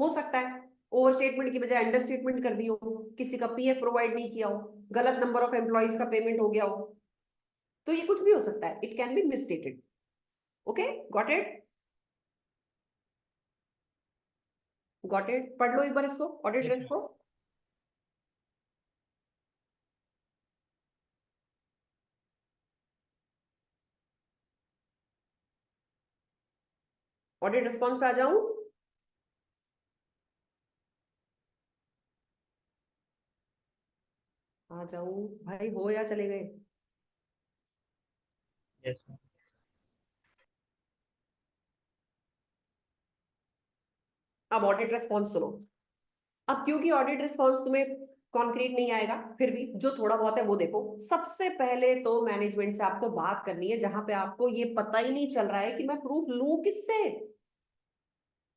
हो सकता है ओवरस्टेटमेंट की बजाय अंडरस्टेटमेंट कर दी हो, किसी का पीएफ प्रोवाइड नहीं किया हो, गलत नंबर ऑफ एम्प्लॉइज का पेमेंट हो गया हो, तो ये कुछ भी हो सकता है, it can be मिसस्टेटेड। Okay, got it, got it. पढ़ लो एक बार इसको, ऑडिट Yes, रिस्क को। ऑडिट रिस्पॉन्स पे आ जाऊं? आ जाऊं भाई, हो या चले गए? yes, ma'am. अब ऑडिट रिस्पॉन्स सुनो। अब क्योंकि ऑडिट रिस्पॉन्स तुम्हें कॉन्क्रीट नहीं आएगा, फिर भी जो थोड़ा बहुत है वो देखो। सबसे पहले तो मैनेजमेंट से आपको बात करनी है जहां पे आपको ये पता ही नहीं चल रहा है कि मैं प्रूफ लूं किससे।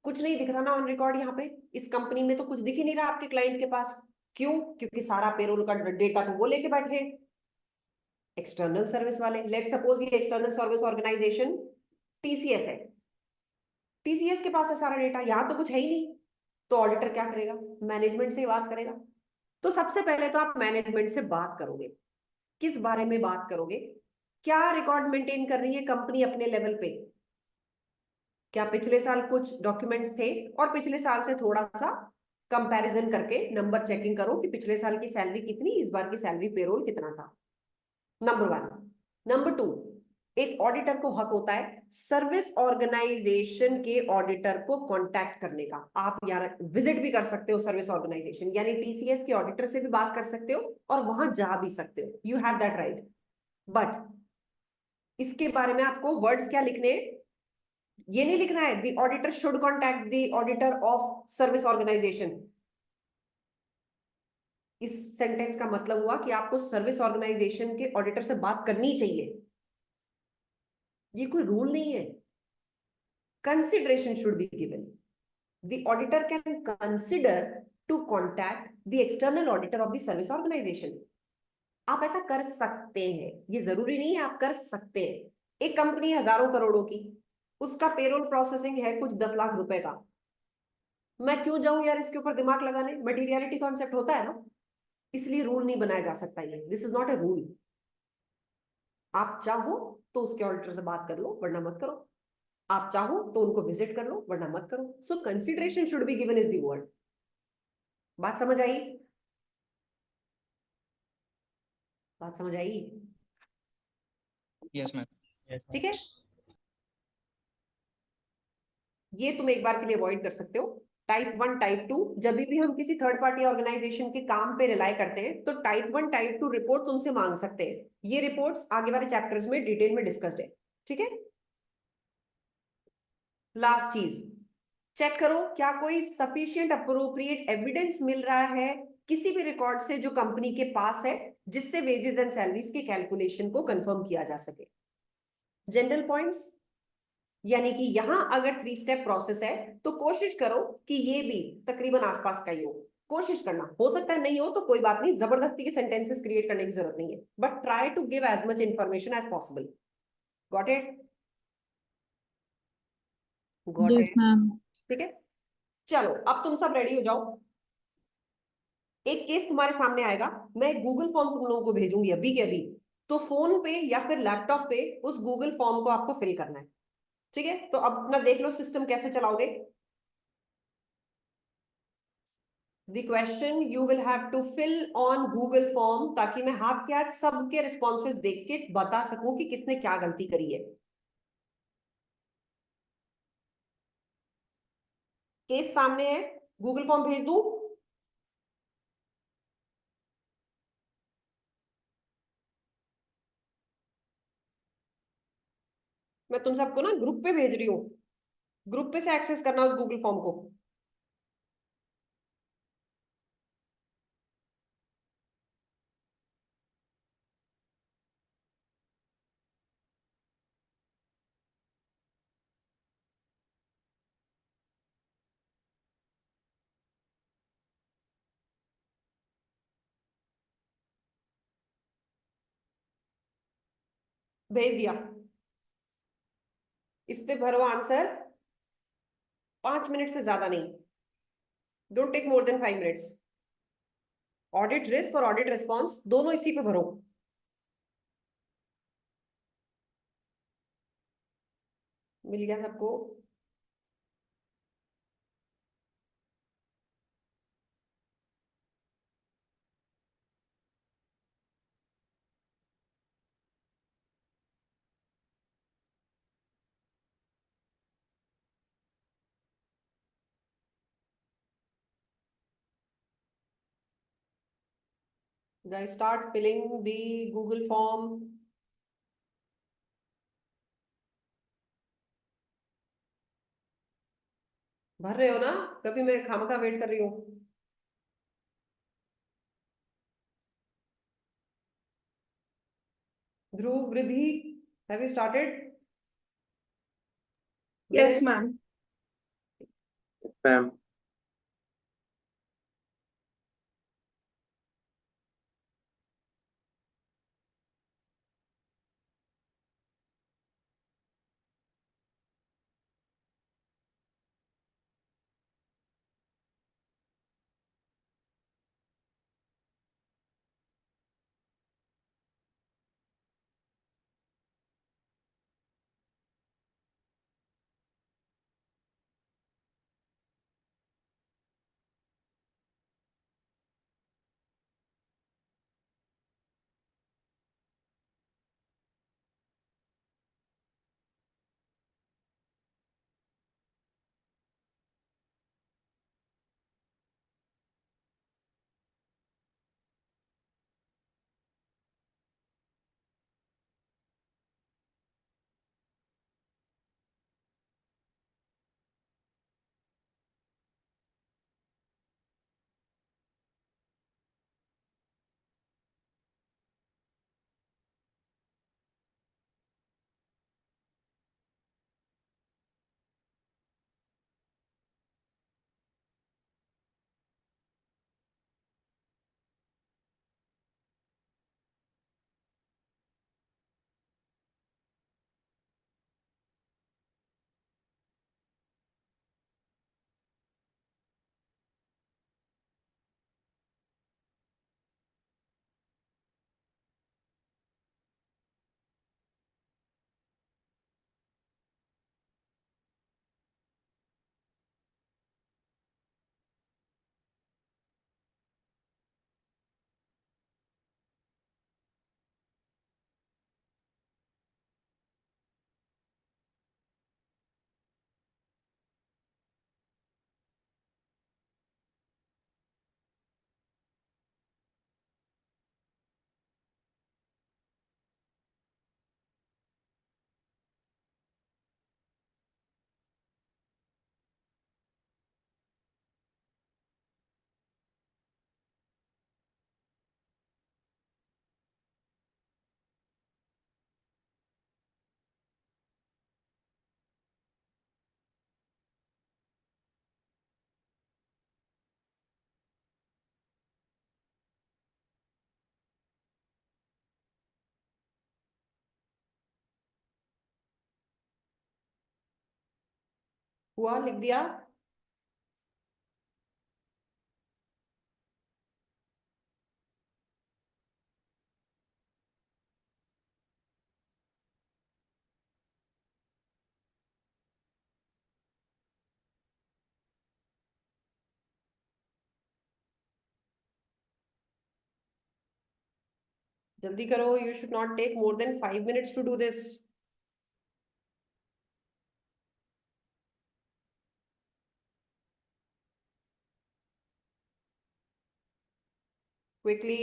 कुछ नहीं दिख रहा ना ऑन रिकॉर्ड, यहाँ पे इस कंपनी में तो कुछ दिख ही नहीं रहा आपके क्लाइंट के पास। क्यों? क्योंकि सारा पेरोल का डेटा तो वो लेके बैठे हैं, एक्सटर्नल सर्विस वाले। लेट सपोज ये एक्सटर्नल सर्विस ऑर्गेनाइजेशन टीसीएस है, टीसीएस के पास है सारा डेटा, यहाँ तो कुछ है ही नहीं। तो ऑडिटर क्या करेगा, मैनेजमेंट से ही बात करेगा। तो सबसे पहले तो आप मैनेजमेंट से बात करोगे, किस बारे में बात करोगे, क्या रिकॉर्ड्स मेंटेन कर रही है कंपनी अपने लेवल पे, क्या पिछले साल कुछ डॉक्यूमेंट्स थे, और पिछले साल से थोड़ा सा कंपैरिजन करके नंबर चेकिंग करो कि पिछले साल की सैलरी कितनी, इस बार की सैलरी पेरोल कितना था। नंबर 1। नंबर 2, एक ऑडिटर को हक होता है सर्विस ऑर्गेनाइजेशन के ऑडिटर को कांटेक्ट करने का। आप यार विजिट भी कर सकते हो सर्विस ऑर्गेनाइजेशन, यानी टीसीएस के ऑडिटर से भी बात कर सकते हो और वहां जा भी सकते हो, you have that right. But इसके बारे में आपको वर्ड्स क्या लिखने, ये नहीं लिखना है the auditor should contact the auditor of service organisation. इस सेंटेंस का मतलब हुआ कि आपको सर्विस ऑर्गेनाइजेशन के ऑडिटर से बात करनी चाहिए, ये कोई रूल नहीं है। Consideration should be given, the auditor can consider to contact the external auditor of the service organisation. आप ऐसा कर सकते हैं, ये जरूरी नहीं है, आप कर सकते हैं। एक कंपनी हजारों करोड़ों की, उसका पेरोल प्रोसेसिंग है कुछ 10 लाख रुपए का, मैं क्यों जाऊं यार इसके ऊपर दिमाग लगाने, मटीरियलिटी कॉन्सेप्ट होता है ना, इसलिए रूल नहीं बनाया जा सकता, ये this is not a rule. आप चाहो तो उसके ऑडिटर से बात कर लो वरना मत करो, आप चाहो तो उनको विजिट कर लो वरना मत करो। So consideration should be given is the word. बात समझ आई? बात समझ आई? Yes ma'am. yes, ma'am. ठीक है, ये तुम एक बार के लिए अवॉइड कर सकते हो। टाइप 1 टाइप 2, जब भी हम किसी थर्ड पार्टी ऑर्गेनाइजेशन के काम पे रिलाई करते हैं तो टाइप 1 टाइप 2 रिपोर्ट्स उनसे मांग सकते हैं। ये रिपोर्ट्स आगे वाले चैप्टर्स में डिटेल में डिस्कस्ड है, ठीक है। लास्ट चीज, चेक करो क्या कोई सफिशिएंट अप्रोप्रिएट एविडेंस मिल रहा है किसी भी रिकॉर्ड से जो कंपनी के पास है, जिससे वेजेस एंड सैलरीज के कैलकुलेशन को कंफर्म किया जा सके। जनरल पॉइंट्स, यानी कि यहां अगर 3 स्टेप प्रोसेस है तो कोशिश करो कि ये भी तकरीबन आसपास का ही हो। कोशिश करना, हो सकता है नहीं हो तो कोई बात नहीं, जबरदस्ती के सेंटेंसेस क्रिएट करने की जरूरत नहीं है, but try to give as much information as possible. Got it? Got yes it? Ma'am. ठीक है, चलो अब तुम सब रेडी हो जाओ। एक केस तुम्हारे सामने आएगा, मैं गूगल फॉर्म तुम लोगों को भेजूंगी अभी के अभी, तो फोन पे या फिर लैपटॉप पे उस गूगल फॉर्म को आपको फिल करना है, ठीक है। तो अब अपना देख लो सिस्टम कैसे चलाओगे। The question you will have to fill on Google form, ताकि मैं हाथ के हाथ सबके रिस्पॉन्सेस देख के बता सकूं कि किसने क्या गलती करी है। केस सामने है, गूगल फॉर्म भेज दूं? मैं तुम सबको ना ग्रुप पे भेज रही हूँ, ग्रुप पे से एक्सेस करना उस गूगल फॉर्म को। भेज दिया, इस पे भरो आंसर। 5 मिनट से ज्यादा नहीं, don't take more than 5 minutes. Audit risk और ऑडिट रिस्पॉन्स दोनों इसी पे भरो। मिल गया सबको? Guys, start filling the Google form. भर रहे हो ना? कभी मैं खामखा वेट कर रही हूँ। ध्रुव, वृद्धि, have you started? Yes, Bliss? ma'am. Ma'am. हुआ, लिख दिया? जल्दी करो, you should not take more than 5 minutes to do this. Quickly.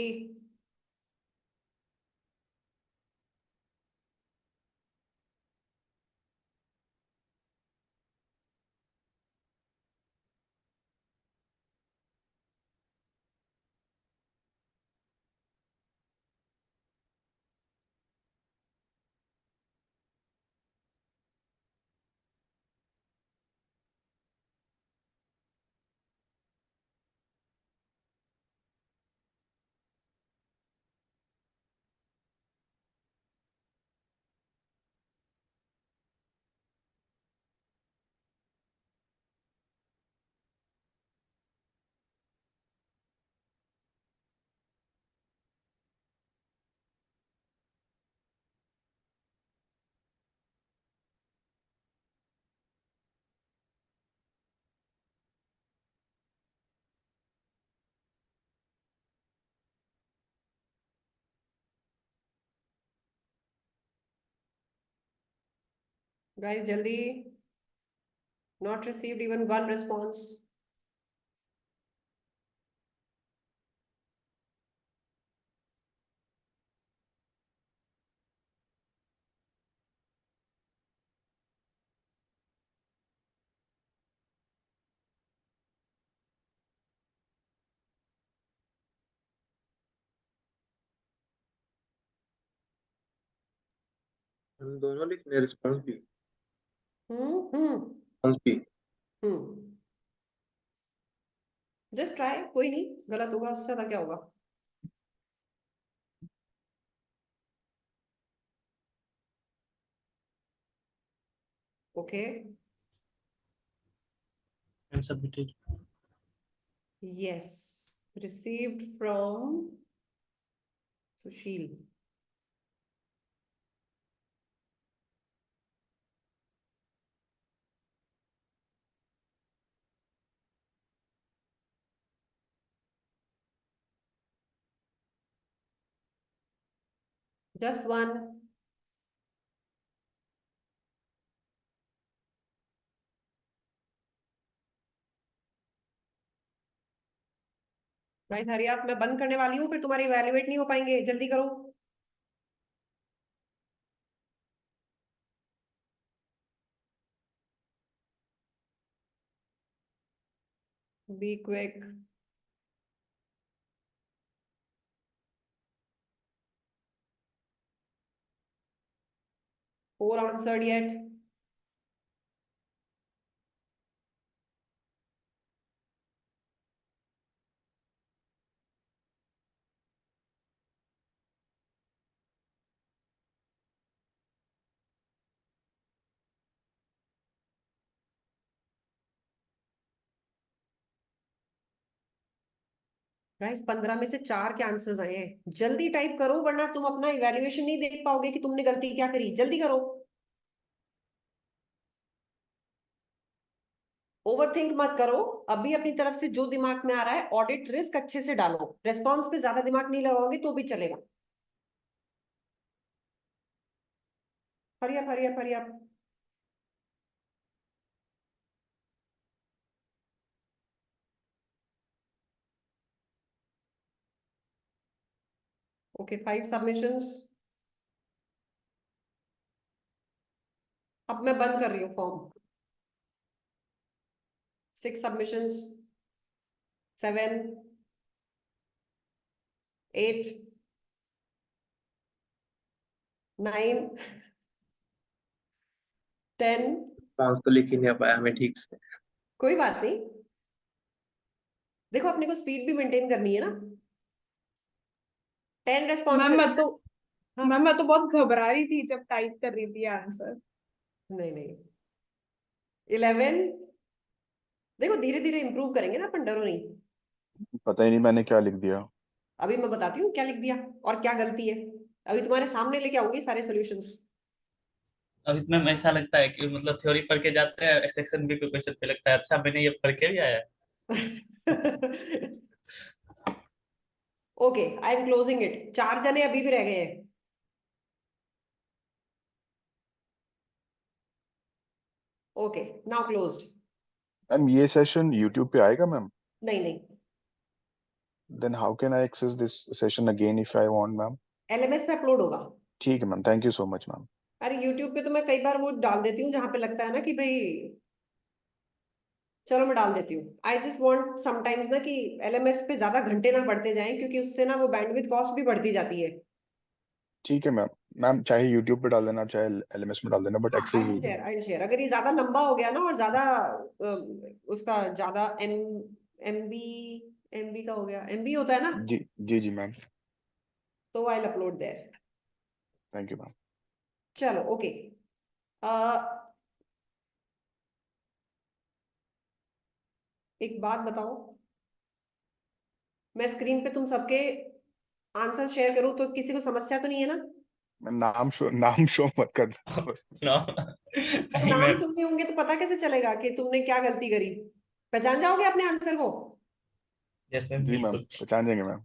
Guys, jaldi. Not received even one response. हम दोनों लिख रहे रिस्पॉन्स भी हम्म रिस्पॉन्स भी हम्म जस्ट ट्राई, कोई नहीं, गलत होगा उससे ज्यादा क्या होगा? Okay, and submitted. yes, received from Sushil. Just one. भाई हरी आप, मैं बंद करने वाली हूँ, फिर तुम्हारी इवैल्यूएट नहीं हो पाएंगे, जल्दी करो. Be quick. Four answered yet. Guys 15 में से 4 के आंसर्स आए हैं, जल्दी टाइप करो वरना तुम अपना इवैल्यूएशन नहीं देख पाओगे कि तुमने गलती क्या करी. जल्दी करो. ओवरथिंक मत करो, अभी अपनी तरफ से जो दिमाग में आ रहा है ऑडिट रिस्क अच्छे से डालो. रेस्पॉन्स पे ज्यादा दिमाग नहीं लगाओगे तो भी चलेगा. Hurry up hurry up hurry up. Okay, 5 submissions. अब मैं बंद कर रही हूँ फॉर्म. 6 सबमिशंस. 7 8 9 10. रिस्पॉन्स तो लिख ही नहीं पाया मैं ठीक से. कोई बात नहीं, देखो अपने को स्पीड भी मेंटेन करनी है ना. 10 मैम रेस्पॉन्स. मैं तो हाँ. मैम मैं तो बहुत घबरा रही थी जब टाइप कर रही थी आंसर. नहीं नहीं. 11 देखो धीरे धीरे इम्प्रूव करेंगे ना अपन, डरो नहीं। पता ही नहीं मैंने क्या लिख दिया। अभी मैं बताती हूँ क्या लिख दिया और क्या गलती है। अभी तुम्हारे सामने लेके आऊंगी सारे सॉल्यूशंस। अभी मैम ऐसा लगता है कि मतलब थ्योरी पढ़ के जाते हैं, सेक्शन बी के क्वेश्चन पे लगता है अच्छा मैंने ये पढ़ के भी आया है। Okay, I am closing it. 4 जने अभी भी रह गए हैं। Okay, now closed. मैम ये सेशन यूट्यूब पे आएगा मैम? नहीं नहीं, then how can I access this session again if I want ma'am? LMS पे अपलोड होगा। ठीक है ma'am, thank you so much ma'am. अरे यूट्यूब पे तो मैं कई बार वो डाल देती हूँ जहां पे लगता है ना कि भाई, चलो मैं डाल देती हूँ। आई जस्ट वांट समटाइम्स ना कि LMS पे ज्यादा घंटे ना बढ़ते जाएं, क्योंकि उससे ना वो बैंडविड्थ कॉस्ट भी बढ़ती जाती है। ठीक है मैम। मैम चाहे यूट्यूब पे डाल देना, चाहे एलएमएस में डाल देना, बट एक्सेस जरूर। I share. अगर ये ज्यादा लंबा हो गया ना और ज्यादा उसका ज्यादा MB MB का हो गया, MB होता है ना, जी जी जी मैम, तो I upload there. Thank you ma'am. चलो ओके। एक बात बताओ, मैं स्क्रीन पे तुम सबके आंसर शेयर करूं तो किसी को समस्या तो नहीं है ना? मैं नाम शो मत कर देना बस। नो अब नहीं नाम मैम। सुनने होंगे तो पता कैसे चलेगा कि तुमने क्या गलती करी? पहचान जाओगे अपने आंसर को? यस मैम जी मैम, बिल्कुल। पहचान जाएंगे मैम।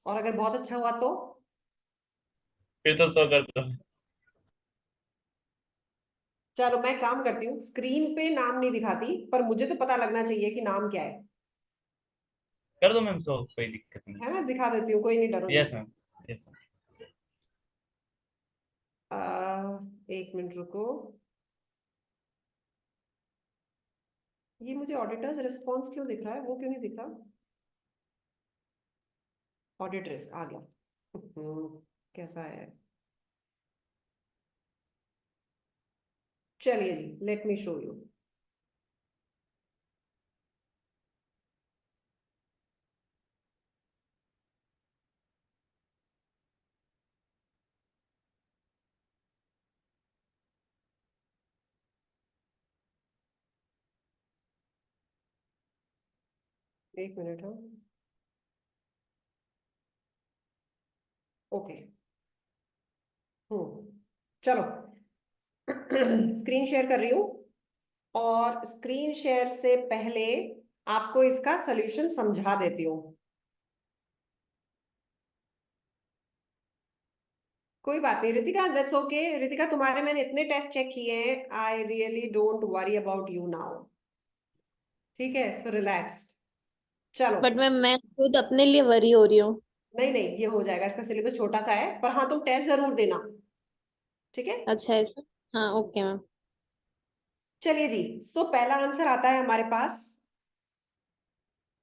और अगर बहुत अच्छा हुआ तो? फिर तो शो कर दो। चलो मैं काम करती हूँ, स्क्रीन पे नाम नहीं दिखाती, पर मुझे तो पता लगना चाहिए कि नाम क्या है। कर दो मैम शो, कोई दिक्कत नहीं। है ना, दिखा देती हूँ, कोई नहीं, डरो यस नहीं। मैम। Yes ma'am. एक मिनट रुको। ये मुझे ऑडिटर्स रिस्पॉन्स क्यों दिख रहा है, वो क्यों नहीं दिख रहा? ऑडिट रिस्क आ गया। कैसा है? चलिए जी, लेट मी शो यू। एक मिनट। हाँ, ओके। चलो स्क्रीन शेयर कर रही हूँ, और स्क्रीन शेयर से पहले आपको इसका सॉल्यूशन समझा देती हूँ। कोई बात नहीं रितिका, दैट्स ओके। रितिका, तुम्हारे मैंने इतने टेस्ट चेक किए हैं, I really don't worry about you now. ठीक है, सो रिलैक्स्ड। चलो। बट मैं खुद अपने लिए वरी हो रही हूँ। नहीं नहीं, ये हो जाएगा, इसका सिलेबस छोटा सा है, पर हाँ तुम टेस्ट जरूर देना। ठीक है, अच्छा ऐसा। हाँ ओके मैम। चलिए जी। सो पहला आंसर आता है हमारे पास,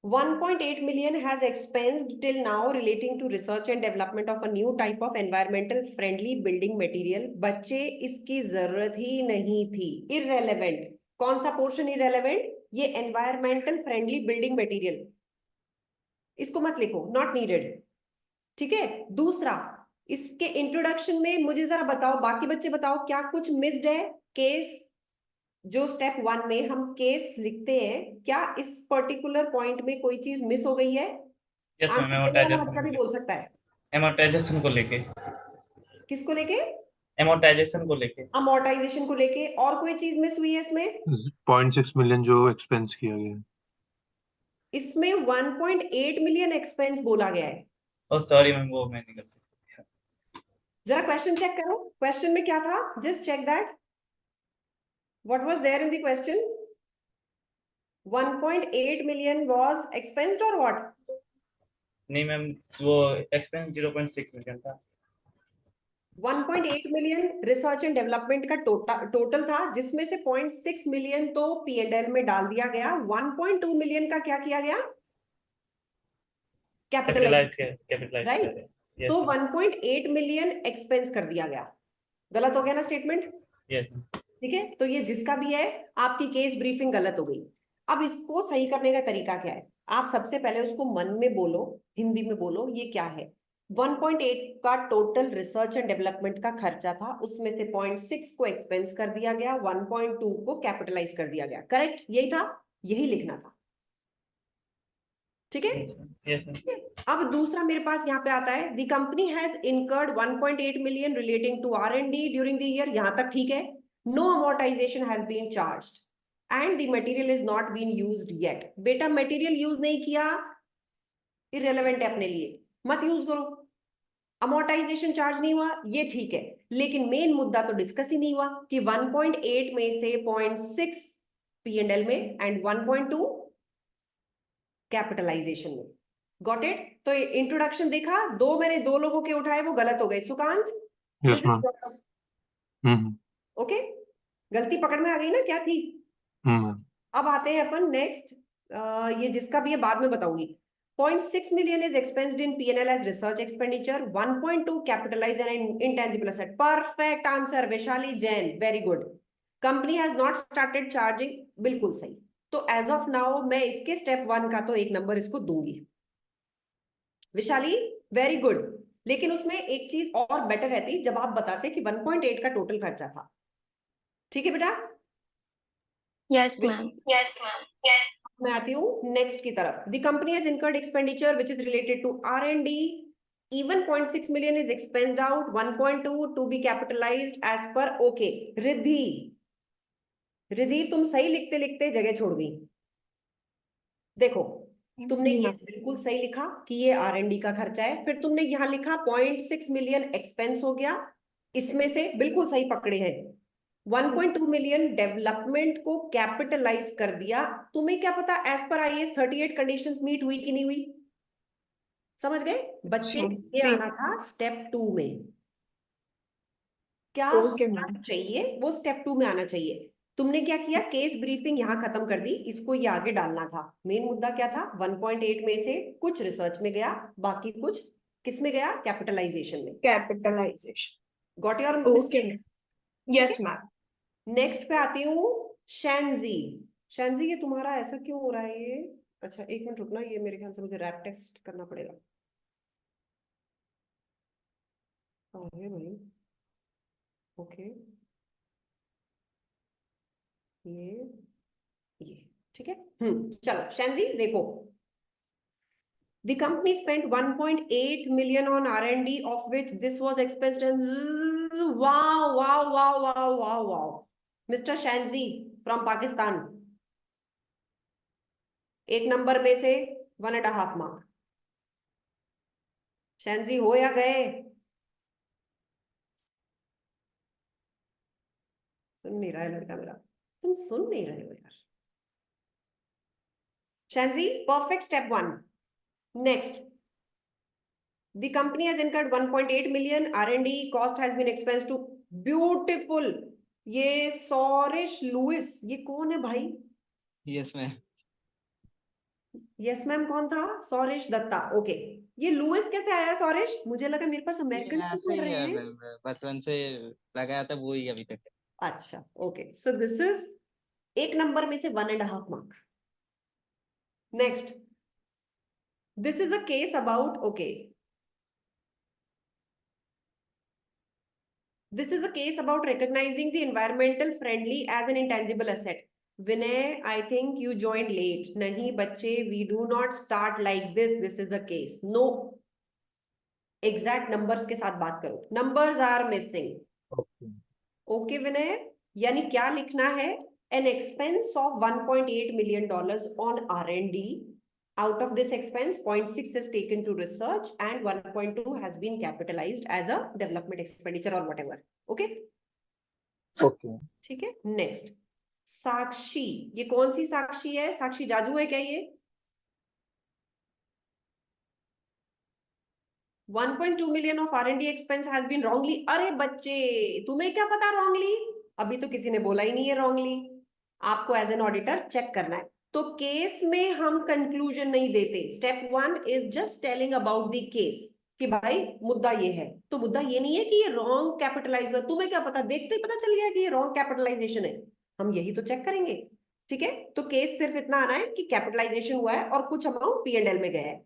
1.8 million has expensed till now relating to research and development of a new type of environmental friendly building material। बच्चे इसकी जरूरत ही नहीं थी, irrelevant। कौन सा पोर्शन irrelevant? ये environmental friendly building material, इसको मत लिखो, not needed। ठीक है। दूसरा, इसके इंट्रोडक्शन में मुझे जरा बताओ, बाकी बच्चे बताओ, क्या कुछ मिस्ड है? केस, जो स्टेप 1 में हम केस लिखते हैं, क्या इस पर्टिकुलर पॉइंट में कोई चीज मिस हो गई है? यस मैम, आंसर देने वाला बच्चा भी बोल सकता है। एमोर्टाइजेशन को लेके। किसको लेके? एमोर्टाइजेशन को लेके। अमोर्टाइजेशन को लेके। और कोई चीज मिस हुई है इसमें? 0.6 million जो एक्सपेंस किया गया है। इसमें 1.8 मिलियन एक्सपेंस बोला गया है। ओह सॉरी मैम, वो मैं नहीं कर सकता। जरा क्वेश्चन चेक करो, क्वेश्चन में क्या था, just check that, what was there in the question? 1.8 million was expensed और व्हाट? नहीं मैम, वो एक्सपेंस 0.6 मिलियन था। 1.8 मिलियन रिसर्च एंड डेवलपमेंट का टोटल था, जिसमें से 0.6 मिलियन तो P&L में डाल दिया गया। 1.2 मिलियन का क्या किया गया? कैपिटलाइज। Capitalise right. तो 1.8 मिलियन एक्सपेंस कर दिया गया। गलत हो गया ना स्टेटमेंट? यस। ठीक है, तो ये जिसका भी है, आपकी केस ब्रीफिंग गलत हो गई। अब इसको सही करने का तरीका क्या है? आप सबसे पहले उसको मन में बोलो, हिंदी में बोलो, ये क्या है। 1.8 का टोटल रिसर्च एंड डेवलपमेंट का खर्चा था, उसमें से 0.6 को एक्सपेंस कर दिया गया, 1.2 को कैपिटलाइज कर दिया गया। करेक्ट, यही था, यही लिखना था। ठीक है। Yes, ma'am. अब दूसरा मेरे पास यहाँ पे आता है, the company has incurred 1.8 million relating to R&D during the year. यहां तक ठीक है। No amortisation has been charged and the material is not been used yet. बेटा मटेरियल यूज नहीं किया, इररेलेवेंट है अपने लिए, मत यूज करो। अमोर्टाइजेशन चार्ज नहीं हुआ, ये ठीक है, लेकिन मेन मुद्दा तो डिस्कस ही नहीं हुआ कि 1.8 में से 0.6 P&L में एंड 1.2 कैपिटलाइजेशन में। Got it. तो इंट्रोडक्शन देखा, मैंने दो लोगों के उठाए, वो गलत हो गए। Sukanta, Yes, ma'am. Hmm. Okay, गलती पकड़ में आ गई ना, क्या थी। Hmm. अब आते हैं अपन नेक्स्ट, ये जिसका भी है बाद में बताऊंगी। 0.6 million is expensed in P&L as research expenditure, 1.2 capitalized and intangible asset. Perfect answer, Vishali Jain, very good. Company has not started charging, बिल्कुल सही। तो एज ऑफ नाउ मैं इसके स्टेप 1 का तो 1 नंबर इसको दूंगी। विशाली वेरी गुड, लेकिन उसमें एक चीज और बेटर रहती जब आप बताते कि 1.8 का टोटल खर्चा था। ठीक है बेटा। Yes, ma'am. Yes, ma'am. Yes. मैं आती हूँ नेक्स्ट की तरफ। The company has incurred expenditure which is related to R&D, even 0.6 million is expensed out, 1.2 to be capitalized as per okay। Riddhi तुम सही लिखते लिखते जगह छोड़ गई। देखो तुमने ये बिल्कुल सही लिखा कि ये R&D का खर्चा है, फिर तुमने यहाँ लिखा 0.6 मिलियन एक्सपेंस हो गया, इसमें से बिल्कुल सही पकड़े हैं। 1.2 मिलियन डेवलपमेंट को कैपिटलाइज कर दिया। तुम्हें क्या पता as per IAS 38 conditions meet हुई कि नहीं हुई। समझ गए बच्चे, ये आना था स्टेप 2 में। क्या होना चाहिए, वो स्टेप 2 में आना चाहिए। तुमने क्या किया, केस ब्रीफिंग यहाँ खत्म कर दी, इसको ये आगे डालना था। मेन मुद्दा क्या था, 1.8 में से कुछ रिसर्च में गया, बाकी कुछ किस में गया, कैपिटलाइजेशन में। Capitalization. Got your Okay. Yes, ma'am. Next पे आती हूँ, शैनजी। शैनजी ये तुम्हारा ऐसा क्यों हो रहा है ये। अच्छा एक मिनट रुकना, ये मेरे ख्याल से मुझे रैप टेस्ट करना पड़ेगा। अरे भाई ओके, ये ठीक है। चलो शैनजी देखो, the company spent 1.8 million on R&D, of which this was expensed and wow Mr. Shanzi from Pakistan, 1 number में से 1.5 मार्क। शैनजी हो या गए, सुन नहीं रहा है लड़का मेरा, तुम सुन नहीं रहे हो यार। शैनजी perfect, step 1। Next, the company has incurred 1.8 million R&D cost has been expensed to beautiful। ये सौरिश लुइस, ये कौन है भाई। Yes ma'am. यस मैम कौन था, सौरिश दत्ता। ओके, ये लुइस कैसे आया सौरिश, मुझे लगा मेरे पास अमेरिकन ऐसे पढ़ ही रहे है हैं। मैम, बचपन से लगाया था वो ही अभी तक। अच्छा okay, so this is 1 number में से 1.5 mark. Next, this is a case about okay, this is a case about recognizing the environmental friendly as an intangible asset। Vinay, I think you joined late। नहीं बच्चे, we do not start like this, this is a case। no, exact numbers के साथ बात करो, numbers are missing। okay विनय, यानी क्या लिखना है, an expense of 1.8 million dollars on R&D। Out of this expense, 0.6 is taken to research and 1.2 has been capitalized as a development expenditure or whatever। Okay? Okay. ठीक है। Next, साक्षी, ये कौन सी साक्षी है, साक्षी जाजू है क्या ये। 1.2 million of R&D expense has been wrongly। अरे बच्चे तुम्हें क्या पता wrongly, अभी तो किसी ने बोला ही नहीं है wrongly, आपको एज एन ऑडिटर चेक करना है। तो केस में हम कंक्लूजन नहीं देते, step 1 is just telling about the case कि भाई मुद्दा ये है, तो मुद्दा ये नहीं है कि ये रॉन्ग कैपिटलाइज हुआ। तुम्हें क्या पता, देखते ही पता चल गया कि ये रॉन्ग कैपिटलाइजेशन है, हम यही तो चेक करेंगे। ठीक है, तो केस सिर्फ इतना आना है कि कैपिटलाइजेशन हुआ है और कुछ अमाउंट P&L में गया है।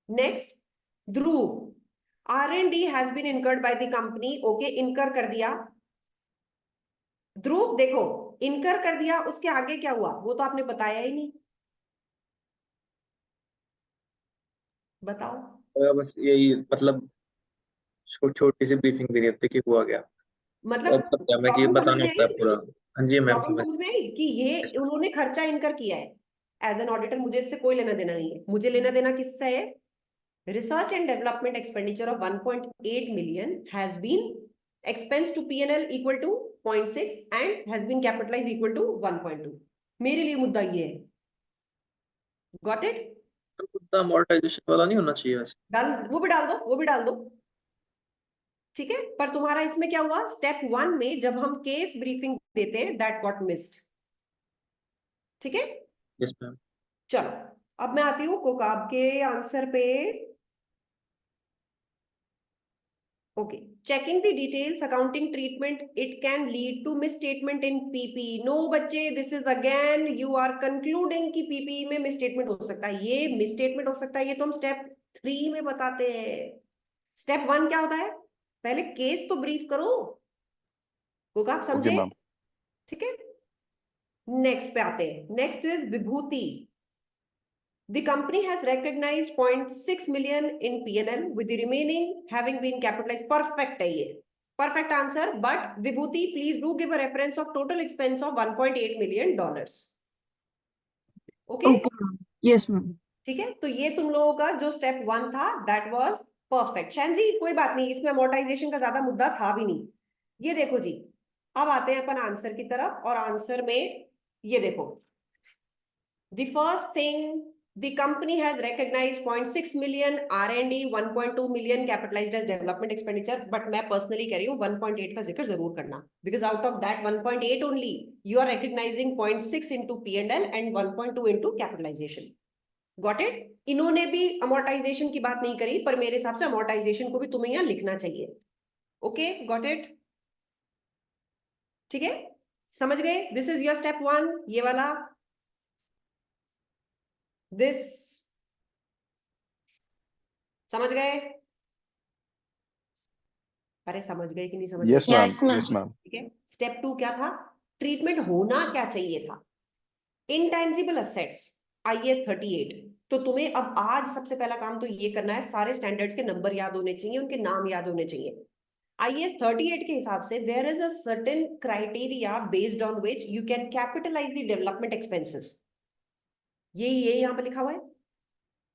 Next, Dhruv, R&D has been incurred by the company, okay, incur कर दिया। ध्रुव देखो, इनकर कर दिया, उसके आगे क्या हुआ वो तो आपने बताया ही नहीं, बताओ। बस यही मतलब छोटी सी ब्रीफिंग दे रही थी कि हुआ क्या, मतलब अब तब क्या मैं कि प्रॉब्लम समझ बताना में होता है आई, पूरा। हाँ जी मैम, प्रॉब्लम समझ। समझ में आई कि ये उन्होंने खर्चा इनकर किया है। एज एन ऑडिटर मुझे इससे कोई लेना देना नहीं है, मुझे लेना देना किससे है? Research and development expenditure of 1.8 million has been expense to P&L equal to 0.6 and has been capitalized equal to 1.2। मेरे लिए मुद्दा ये है, गॉट इट? मुद्दा अमोर्टाइजेशन वाला नहीं होना चाहिए वैसे। डाल, वो भी डाल दो, वो भी डाल दो, ठीक है। पर तुम्हारा इसमें क्या हुआ, स्टेप 1 में जब हम केस ब्रीफिंग देते हैं दैट गॉट मिस्ड, ठीक है। Yes ma'am. चलो अब मैं आती हूँ कोकाब के आंसर पे। Okay, checking the details accounting treatment, it can lead to misstatement in PP। No बच्चे, this is again you are concluding कि PP में misstatement हो सकता है, ये misstatement हो सकता है, ये तो हम स्टेप 3 में बताते हैं। स्टेप 1 क्या होता है, पहले केस तो ब्रीफ करो, को आप ओके समझे, मैम। ठीक है। नेक्स्ट पे आते हैं, next is Vibhuti. The company has recognized 0.6 million in P&L with the remaining having been capitalized। Perfect है ये, perfect answer। But Vibhuti, please do give a reference of total expense of 1.8 million dollars। Okay? Yes, ma'am. ठीक है, तो ये तुम लोगों का जो स्टेप 1 था that was perfect। शैन जी कोई बात नहीं, इसमें अमोर्टाइजेशन का ज्यादा मुद्दा था भी नहीं। ये देखो जी, अब आते हैं अपन आंसर की तरफ, और आंसर में ये देखो, the first thing, the company has recognized 0.6 million R&D, 1.2 million capitalized as development expenditure। but मैं personally कह रही हूँ 1.8 का जिक्र जरूर करना, because out of that 1.8 only you are recognizing 0.6 into P&L and 1.2 into capitalization। got it? इन्होंने भी amortization की बात नहीं करी, पर मेरे हिसाब से amortization को भी तुम्हें यहाँ लिखना चाहिए। okay, got it? ठीक है, समझ गए? this is your step 1, ये वाला, this समझ गए? अरे समझ गए कि नहीं समझ यस गए? Ma'am, Yes, ma'am. Yes ma'am. ठीक है, स्टेप 2 क्या था, ट्रीटमेंट होना क्या चाहिए था, इंटेंजिबल असेट्स IAS 38। तो तुम्हें अब आज सबसे पहला काम तो ये करना है, सारे स्टैंडर्ड्स के नंबर याद होने चाहिए, उनके नाम याद होने चाहिए। IAS 38 के हिसाब से there is a certain criteria based on which you can capitalise the development expenses. ये यहाँ पे लिखा हुआ है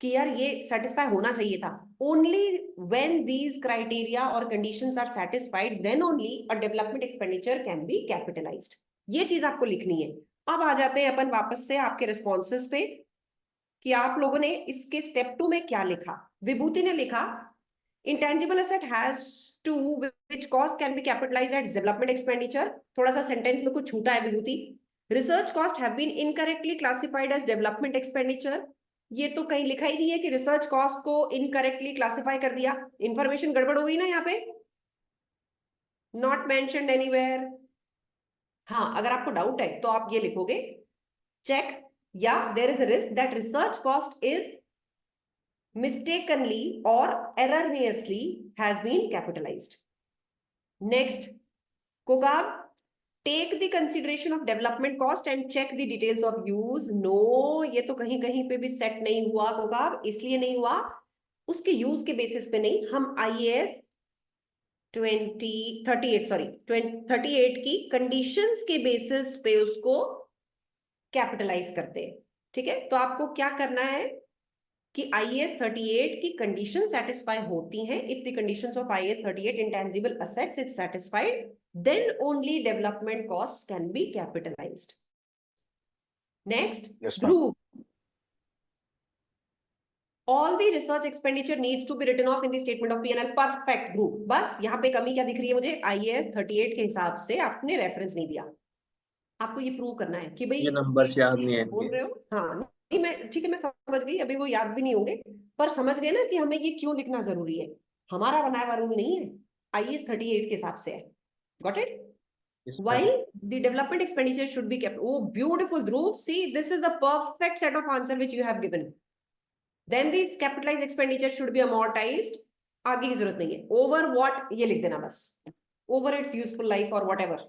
कि यार ये सेटिस्फाई होना चाहिए था। ओनली व्हेन दीज क्राइटेरिया और conditions are satisfied then only a development expenditure can be capitalised. ये चीज आपको लिखनी है। अब आ जाते हैं अपन वापस से आपके रिस्पॉन्सेस पे कि आप लोगों ने इसके स्टेप 2 में क्या लिखा। विभूति ने लिखा intangible asset has to which cost can be capitalised as development expenditure. थोड़ा सा सेंटेंस में कुछ छूटा है Vibhuti. Research cost have been incorrectly classified as development expenditure. ये तो कहीं लिखा ही नहीं है कि रिसर्च कॉस्ट को इनकरेक्टली क्लासिफाई कर दिया, इंफॉर्मेशन गड़बड़ हो गई ना यहाँ पे, नॉट मेंशन्ड एनीवेयर। हाँ, अगर आपको डाउट है तो आप ये लिखोगे चेक या there is a risk that research cost is mistakenly or erroneously has been capitalized। next, Kogab, take the consideration of development cost and check the details of use। no, ये तो कहीं कहीं पे भी सेट नहीं हुआ कोगाब, इसलिए नहीं हुआ, उसके यूज के बेसिस पे नहीं, हम IAS 38 की कंडीशंस के बेसिस पे उसको कैपिटलाइज करते हैं। ठीक है, तो आपको क्या करना है कि IAS 38 की कंडीशन सेटिस्फाई होती हैं। If the conditions of IAS 38 intangible assets is satisfied then only development cost can be capitalised. Next, Dhruv, all the research expenditure needs to be written off in the statement of P&L। perfect ध्रुव, बस यहाँ पे कमी क्या दिख रही है मुझे, IAS 38 के हिसाब से आपने रेफरेंस नहीं दिया। आपको ये प्रूव करना है कि भाई ये नंबर्स याद नहीं है बोल इनके। रहे हो। हाँ नहीं, मैं ठीक है, मैं समझ गई, अभी वो याद भी नहीं होंगे, पर समझ गए ना कि हमें ये क्यों लिखना जरूरी है। हमारा बनाया हुआ रूल नहीं है, IAS 38 के हिसाब से है। Got it? Yes, while ma'am. the development expenditure should be kept। oh beautiful Dhruv, see this is a perfect set of answer which you have given। then this capitalized expenditure should be amortized आगे की जरूरत नहीं है। Over what ये लिख देना बस, over it's useful life और व्हाटएवर,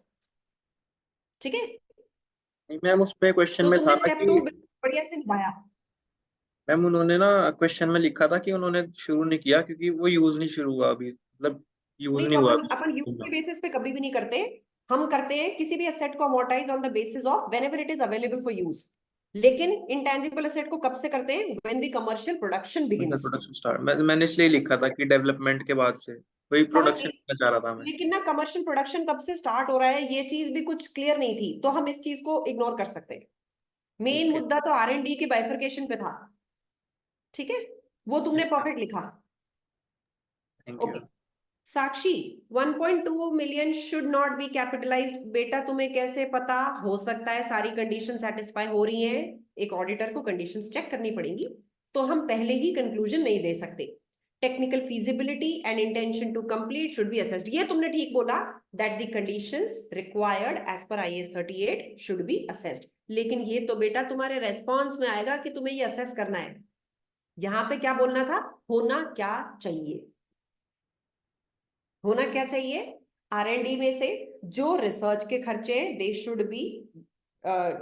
ठीक है। नहीं मैम, उसमें क्वेश्चन तो में था तुमने ना स्टेप कि 2 बढ़िया से निभाया। मैम उन्होंने ना क्वेश्चन में लिखा था कि उन्होंने शुरू नहीं किया क्योंकि वो यूज नहीं शुरू हुआ अभी, मतलब यूज नहीं नहीं तो हुआ अपन यूज के बेसिस पे कभी भी नहीं करते। हम करते हैं किसी भी एसेट को amortise on the basis of whenever it is available for use. लेकिन इंटेंजिबल एसेट को कब से करते हैं? When the commercial production begins. Production start. मैंने इसलिए लिखा था कि डेवलपमेंट के बाद से, वही समझ प्रोडक्शन गई। का चाह रहा था मैं। लेकिन ना कमर्शियल प्रोडक्शन कब से स्टार्ट हो रहा है ये चीज भी कुछ क्लियर नहीं थी, तो हम इस चीज को इग्नोर कर सकते हैं। मेन ठीक है, मुद्दा तो R&D के बाइफरकेशन पे था, ठीक है, वो तुमने परफेक्ट लिखा। Thank you. Okay Sakshi, 1.2 million should not be capitalised. बेटा तुम्हें कैसे पता? हो सकता है सारी कंडीशन सेटिस्फाई हो रही हैं, एक ऑडिटर को कंडीशंस चेक करनी पड़ेंगी, तो हम पहले ही कंक्लूजन नहीं दे सकते। Technical feasibility and intention to complete should be assessed. ये तुमने ठीक बोला, that the conditions required as पर IAS 38 शुड बी असेस्ड। लेकिन ये तो बेटा तुम्हारे रेस्पॉन्स में आएगा कि तुम्हें ये असेस करना है। यहां पे क्या बोलना था? होना क्या चाहिए। होना क्या चाहिए? R&D में से जो रिसर्च के खर्चे they should be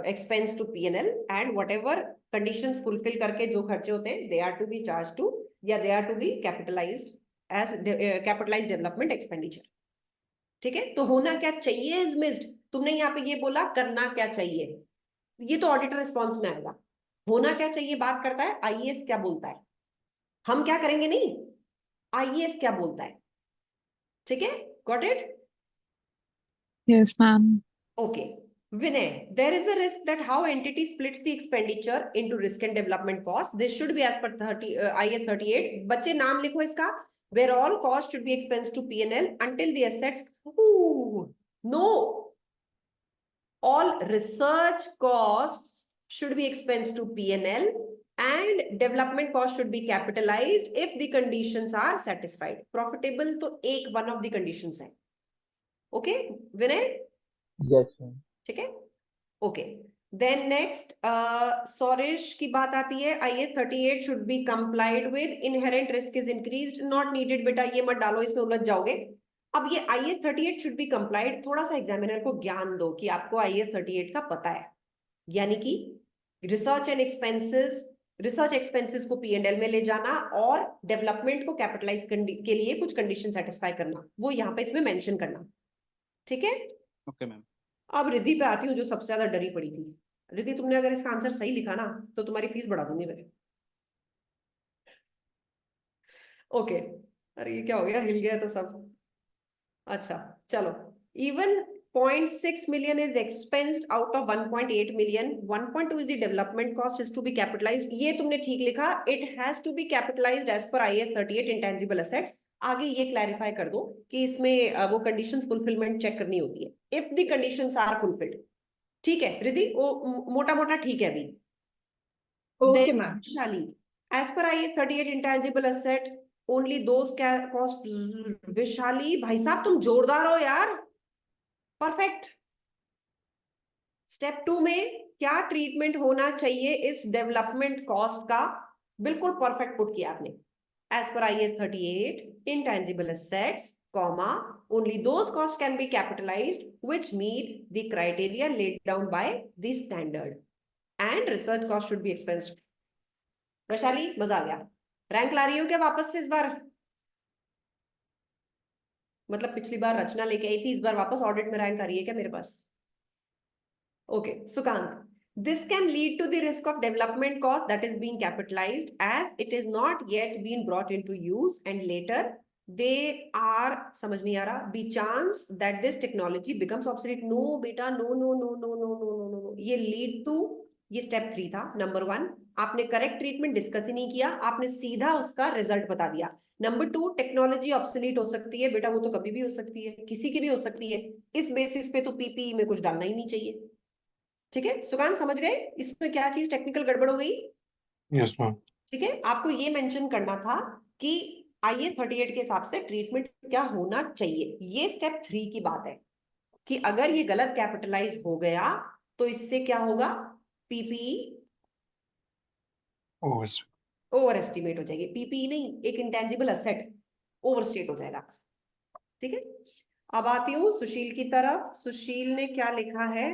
expense to P&L, and whatever conditions fulfil करके जो खर्चे होते हैं they are to be charge to, या they are to be capitalised as capitalised development expenditure. ठीक है, तो होना क्या चाहिए इज मिस्ड। तुमने यहाँ पे ये बोला करना क्या चाहिए, ये तो ऑडिटर रिस्पॉन्स में आएगा। होना क्या चाहिए बात करता है IAS क्या बोलता है, हम क्या करेंगे नहीं, IAS क्या बोलता है। ठीक है, got it? Yes, ma'am. Okay. Vinay, there is a risk that how entity splits the expenditure into risk and development cost. This should be as per IAS 38. बच्चे नाम लिखो इसका, where all costs should be expensed to P&L until the assets. Ooh, no. All research costs should be expensed to P&L and development costs should be capitalized if the conditions are satisfied. Profitable तो एक one of the conditions है. Okay, Vinay? Yes ma'am. ठीक है, okay. Then next सौरेश की बात आती है, IAS 38 should B complied with, inherent risk is increased, not needed. बेटा ये मत डालो, इसमें उलझ जाओगे। अब ये IAS 38 शुड बी कंप्लाइड, थोड़ा सा एग्जामिनर को ज्ञान दो कि आपको IAS 38 का पता है, यानी कि research and expenses, research expenses को P&L में ले जाना और डेवलपमेंट को कैपिटलाइज के लिए कुछ कंडीशन सेटिस्फाई करना, वो यहाँ पे इसमें मेंशन करना। ठीक है, ओके मैम। अब रिद्धि पे आती हूँ जो सबसे ज्यादा डरी पड़ी थी। रिद्धि, तुमने अगर इसका आंसर सही लिखा ना तो तुम्हारी फीस बढ़ा दूंगी मैं। ओके, अरे ये क्या हो गया, हिल गया तो सब। अच्छा चलो, even 0.6 million is expensed out of 1.8 million. 1.2 is the development cost is to be capitalized. ये तुमने ठीक लिखा, it has to be capitalized as per IAS 38 intangible assets. आगे ये क्लैरिफाई कर दो कि इसमें वो कंडीशंस फुलफिलमेंट चेक करनी होती है, if the conditions are fulfilled. ठीक है रिद्धि, वो मोटा मोटा ठीक है अभी। Okay, Then ma'am. Shali, as per IAS 38 intangible asset, only those cost। Vishali भाई साहब तुम जोरदार हो यार, परफेक्ट। स्टेप 2 में क्या ट्रीटमेंट होना चाहिए इस डेवलपमेंट कॉस्ट का, बिल्कुल परफेक्ट पुट किया आपने। As per IAS 38, intangible assets, comma, only those costs can be capitalized which meet the criteria laid down by the standard, and research cost should be expensed. Vaishali मजा आ गया, rank ला रही हो क्या वापस से इस बार? मतलब पिछली बार रचना लेके आई थी, इस बार वापस ऑडिट में रैंक आ रही है क्या मेरे पास? Okay Sukant, this can lead to the risk of development cost that is being capitalized as it is not yet been brought into use and later they are, समझ नहीं आ रहा, be chance that this technology becomes obsolete. No बेटा, no no no no no no no no, ये lead to, ये step 3 था। Number 1 आपने correct treatment discuss ही नहीं किया, आपने सीधा उसका रिजल्ट बता दिया। नंबर 2 टेक्नोलॉजी ऑब्सोलीट हो सकती है बेटा, वो तो कभी भी हो सकती है, किसी की भी हो सकती है, इस बेसिस पे तो PPE में कुछ डालना ही नहीं चाहिए। ठीक है सुकांत, समझ गए इसमें क्या चीज टेक्निकल गड़बड़ हो गई? Yes, ma'am. ठीक है, आपको ये मेंशन करना था कि IAS 38 के हिसाब से ट्रीटमेंट क्या होना चाहिए। ये स्टेप 3 की बात है कि अगर ये गलत कैपिटलाइज हो गया तो इससे क्या होगा, PPE Oh, yes. Over estimate हो जाएगी। PPE नहीं, एक इंटेंजिबल असेट, ओवरस्टेट हो जाएगा। ठीक है, अब आती हूँ सुशील की तरफ। सुशील ने क्या लिखा है?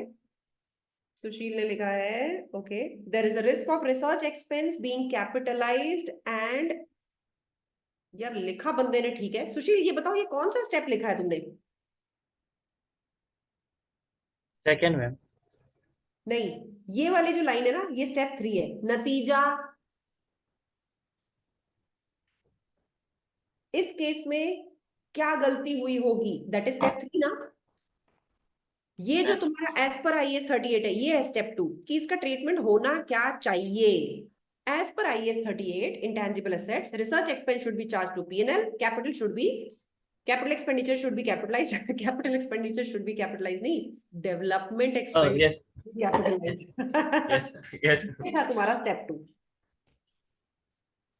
सुशील ने लिखा है okay, there is a risk of research expense being capitalised and, यार लिखा बंदे ने ठीक है। सुशील ये बताओ ये कौन सा स्टेप लिखा है तुमने? Second ma'am. नहीं, ये वाली जो लाइन है ना, ये स्टेप 3 है। नतीजा, इस केस में क्या गलती हुई होगी, दैट इज स्टेप 3 ना। ये जो तुम्हारा एज पर IAS 38 है, ये है स्टेप 2 कि इसका ट्रीटमेंट होना क्या चाहिए। As per IAS 38 intangible assets research expense should be charge to P&L, capital should be, capital expenditure should be capitalised, capital expenditure should be capitalised नहीं, development Oh expenditure yes, capitalised. yes, yes. ये था तुम्हारा step 2।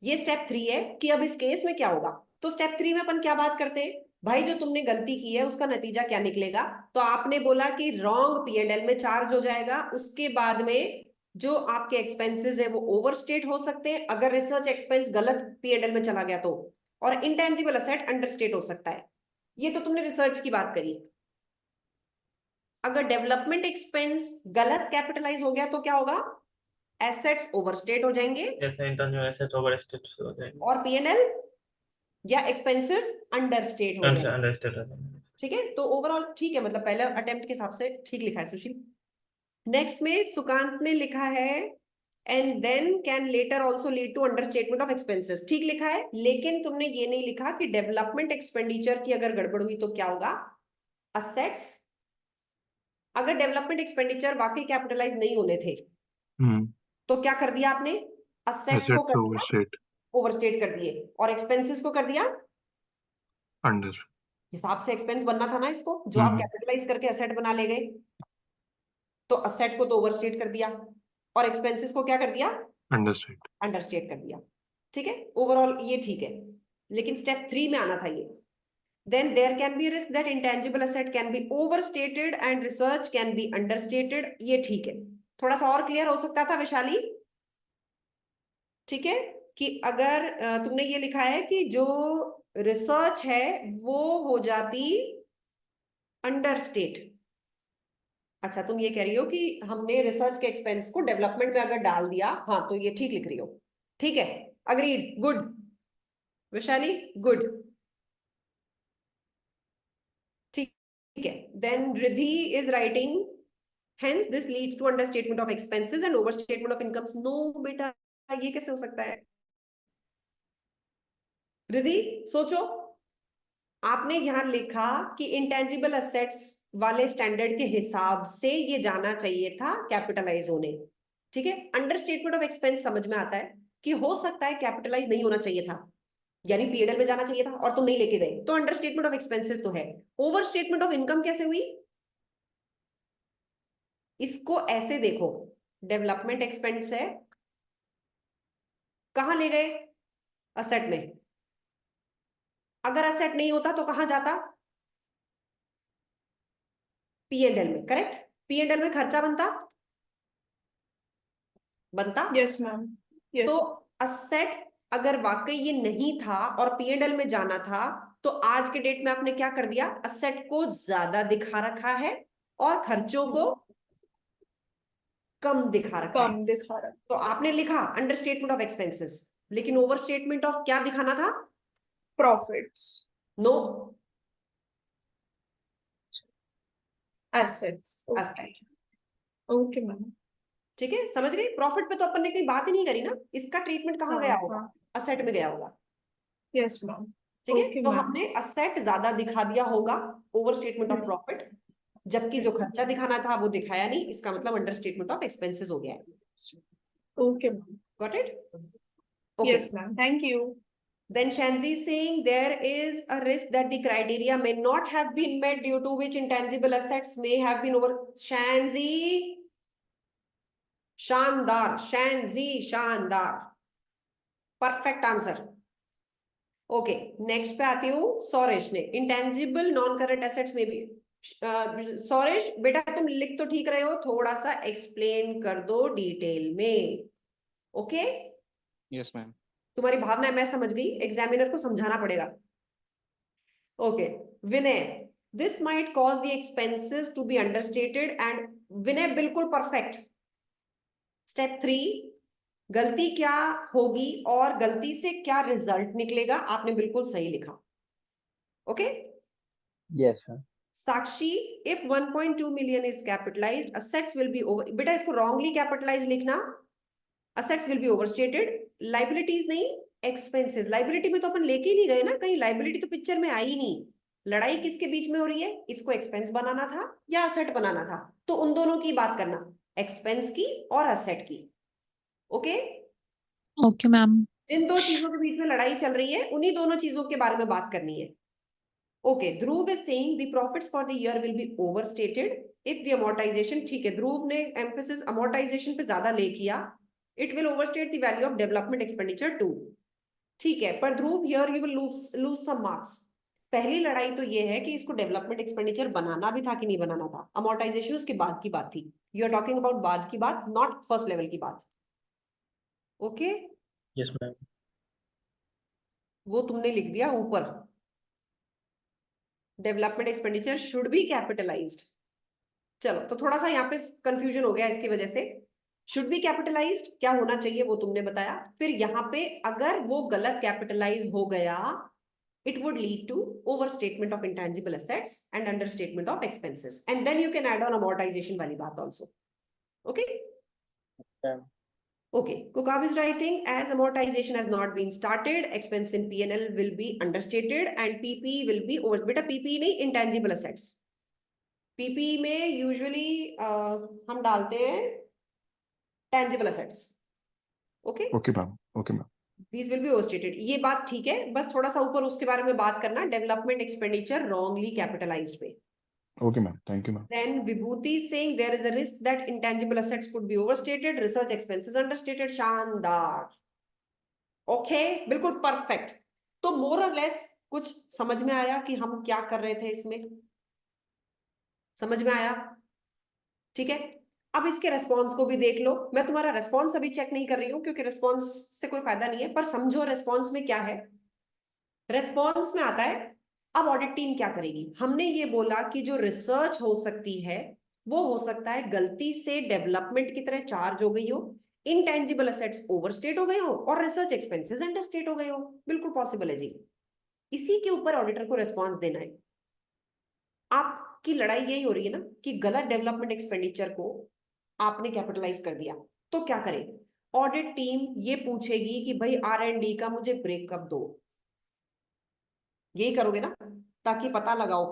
ये step 3 है कि अब इस case में क्या होगा। तो स्टेप 3 में अपन क्या बात करते हैं भाई, जो तुमने गलती की है उसका नतीजा क्या निकलेगा। तो आपने बोला कि रॉन्ग P&L में चार्ज हो जाएगा, उसके बाद में जो आपके एक्सपेंसेस है वो ओवरस्टेट हो सकते हैं अगर रिसर्च एक्सपेंस गलत P&L में चला गया तो, और इंटेंजिबल असेट अंडरस्टेट हो सकता है। ये तो तुमने रिसर्च की बात करी। अगर डेवलपमेंट एक्सपेंस गलत कैपिटलाइज हो गया तो क्या होगा? एसेट्स ओवरस्टेट हो जाएंगे जैसे इंटरनल एसेट ओवरस्टेट हो जाएंगे और P&L या एक्सपेंसेस अंडरस्टेट हो जाएंगे। अंडरस्टेट हो जाएंगे। ठीक है, तो ओवरऑल ठीक है, मतलब पहले अटेम्प्ट के हिसाब से ठीक लिखा है सुशील। नेक्स्ट में सुकांत ने लिखा है and then can later also lead to understatement of expenses. ठीक लिखा है, लेकिन तुमने ये नहीं लिखा कि डेवलपमेंट एक्सपेंडिचर की अगर गड़बड़ हुई तो क्या होगा। असेट्स, अगर डेवलपमेंट एक्सपेंडिचर वाकई कैपिटलाइज नहीं होने थे तो क्या कर दिया आपने? असेट्स को Assets कर दिया overstate ओवरस्टेट कर दिए, और एक्सपेंसेस को कर दिया under. हिसाब से एक्सपेंस बनना था ना इसको, जो आप कैपिटलाइज करके असेट बना ले गए। तो असेट को तो ओवरस्टेट कर दिया और एक्सपेंसेस को क्या कर दिया? Understate. अंडरस्टेट कर दिया। ठीक है, ओवरऑल ये ठीक है, लेकिन स्टेप 3 में आना था ये। Then there can be risk that intangible asset can be overstated and research can be understated. ये ठीक है, थोड़ा सा और क्लियर हो सकता था वैशाली। ठीक है, कि अगर तुमने ये लिखा है कि जो रिसर्च है वो हो जाती अंडरस्टेट। अच्छा, तुम ये कह रही हो कि हमने रिसर्च के एक्सपेंस को डेवलपमेंट में अगर डाल दिया, हाँ तो ये ठीक लिख रही हो। ठीक है, अग्रीड, गुड वैशाली, गुड। ठीक है, then Riddhi is writing hence this leads to understatement of expenses and overstatement of incomes. No बेटा, ये कैसे हो सकता है? रिद्धि सोचो, आपने यहां लिखा कि इंटेंजिबल असेट्स वाले स्टैंडर्ड के हिसाब से ये जाना चाहिए था कैपिटलाइज होने। ठीक है, अंडरस्टेटमेंट ऑफ एक्सपेंस समझ में आता है कि हो सकता है कैपिटलाइज नहीं होना चाहिए था, यानी P&L में जाना चाहिए था और तुम नहीं लेके गए, तो अंडरस्टेटमेंट ऑफ एक्सपेंसेस तो है। ओवरस्टेटमेंट ऑफ इनकम कैसे हुई? इसको ऐसे देखो, डेवलपमेंट एक्सपेंस है, कहां ले गए? असेट में। अगर असेट नहीं होता तो कहां जाता? P&L में, करेक्ट? P&L में खर्चा बनता Yes, ma'am. Yes. तो असेट अगर वाकई ये नहीं था और P&L में जाना था तो आज के डेट में आपने क्या कर दिया? असेट को ज्यादा दिखा रखा है और खर्चों को कम दिखा रखा है। कम दिखा रहा। तो आपने लिखा अंडरस्टेटमेंट ऑफ एक्सपेंसेस, लेकिन ओवरस्टेटमेंट ऑफ क्या दिखाना था? Profits. No, Assets. Okay. Okay, ma'am. ठीक है, समझ गई? प्रॉफिट पे तो अपन ने कोई बात ही नहीं करी ना, इसका ट्रीटमेंट कहाँ गया होगा? हाँ। असेट में गया होगा। Yes, ma'am. ठीक है, Okay, तो ma'am. हमने असेट ज्यादा दिखा दिया होगा, ओवरस्टेटमेंट ऑफ प्रॉफिट, जबकि जो खर्चा दिखाना था वो दिखाया नहीं, इसका मतलब अंडरस्टेटमेंट ऑफ एक्सपेंसेस हो गया है। Okay, ma'am. Got it? Yes, ma'am. Thank you. Then Shanzi is saying there is a risk that the criteria may not have been met due to which intangible assets may have been over. Shanzi, शानदार, Shanzi, शानदार, perfect answer. Okay, next पे आती हूँ सौरेश ने, intangible non current assets में भी। सौरेश बेटा तुम लिख तो ठीक रहे हो, थोड़ा सा एक्सप्लेन कर दो डिटेल में। Okay, Yes, ma'am. तुम्हारी भावना मैं समझ गई, एग्जामिनर को समझाना पड़ेगा। Okay, Vinay, this might cause the expenses to be understated and Vinay बिल्कुल perfect. Step 3, गलती क्या होगी और गलती से क्या रिजल्ट निकलेगा, आपने बिल्कुल सही लिखा. Okay? Yes, ma'am. Sakshi, if 1.2 million is capitalized, assets will be over. बेटा इसको wrongly capitalized लिखना. Assets will be overstated. Liabilities नहीं, expenses. Liability में तो अपन लेके ही नहीं गए ना, कहीं liability तो पिक्चर में आई ही नहीं. लड़ाई किसके बीच में हो रही है? इसको एक्सपेंस बनाना था या असेट बनाना था, तो उन दोनों की बात करना, एक्सपेंस की और असेट की. ओके? Okay, ma'am. जिन दो चीजों के बीच में लड़ाई चल रही है उन्हीं दोनों चीजों के बारे में बात करनी है. Okay, Dhruv is saying the profits for the year will be overstated if the amortisation. ठीक है, ध्रुव ने एम्फेसिस अमोर्टाइजेशन पे ज्यादा ले किया. It will overstate the value of development expenditure too. ठीक है, पर Dhruv here you will lose some marks. पहली लड़ाई तो ये है कि इसको डेवलपमेंट एक्सपेंडिचर बनाना भी था कि नहीं बनाना था. अमोर्टाइजेशन उसके बाद की बात थी. यू आर टॉकिंग अबाउट बाद की बात, नॉट फर्स्ट लेवल की बात. Okay, yes ma'am. वो तुमने लिख दिया ऊपर, development expenditure should be capitalised. चलो, तो थोड़ा सा यहाँ पे कंफ्यूजन हो गया इसकी वजह से. शुड बी कैपिटलाइज्ड क्या होना चाहिए वो तुमने बताया. फिर यहाँ पे अगर वो गलत कैपिटलाइज हो गया, it would lead to overstatement of intangible assets and understatement of expenses, and then you can add on amortization wali baat also. Okay? Okay, Kukab is writing, as amortization has not been started, expense in P&L will be understated and PP will be over. Beta PP नहीं, intangible assets. PP में usually हम डालते हैं tangible assets. Okay? Okay, ma'am. Okay, ma'am. These will be overstated. ये बात ठीक है, बस थोड़ा सा ऊपर उसके बारे में बात करना, डेवलपमेंट एक्सपेंडिचर wrongly capitalized पे. Okay, ma'am. Thank you, ma'am. Then Vibhuti is saying there is a risk that intangible assets could be overstated, research expenses understated. शानदार. Okay, बिल्कुल perfect. तो more or less कुछ समझ में आया कि हम क्या कर रहे थे इसमें? समझ में आया? ठीक है, अब इसके रेस्पॉन्स को भी देख लो. मैं तुम्हारा रेस्पॉन्स अभी चेक नहीं कर रही हूँ क्योंकि रेस्पॉन्स से कोई फायदा नहीं है, पर समझो रेस्पॉन्स में क्या है. रेस्पॉन्स में आता है, अब ऑडिट टीम क्या करेगी. हमने ये बोला कि जो रिसर्च हो सकती है वो हो सकता है गलती से डेवलपमेंट की तरह चार्ज हो गई हो, इनटेंजिबल असेट्स ओवरस्टेट हो गए हो और रिसर्च एक्सपेंसेस अंडरस्टेट हो गए हो. बिल्कुल पॉसिबल है जी. इसी के ऊपर ऑडिटर को रेस्पॉन्स देना है. आपकी लड़ाई यही हो रही है ना कि गलत डेवलपमेंट एक्सपेंडिचर को आपने कैपिटलाइज कर दिया, तो क्या करें. ऑडिट टीम ये पूछेगी कि भाई R&D का मुझे ब्रेकअप दो. यही करोगे ना, ताकि पता लगाओ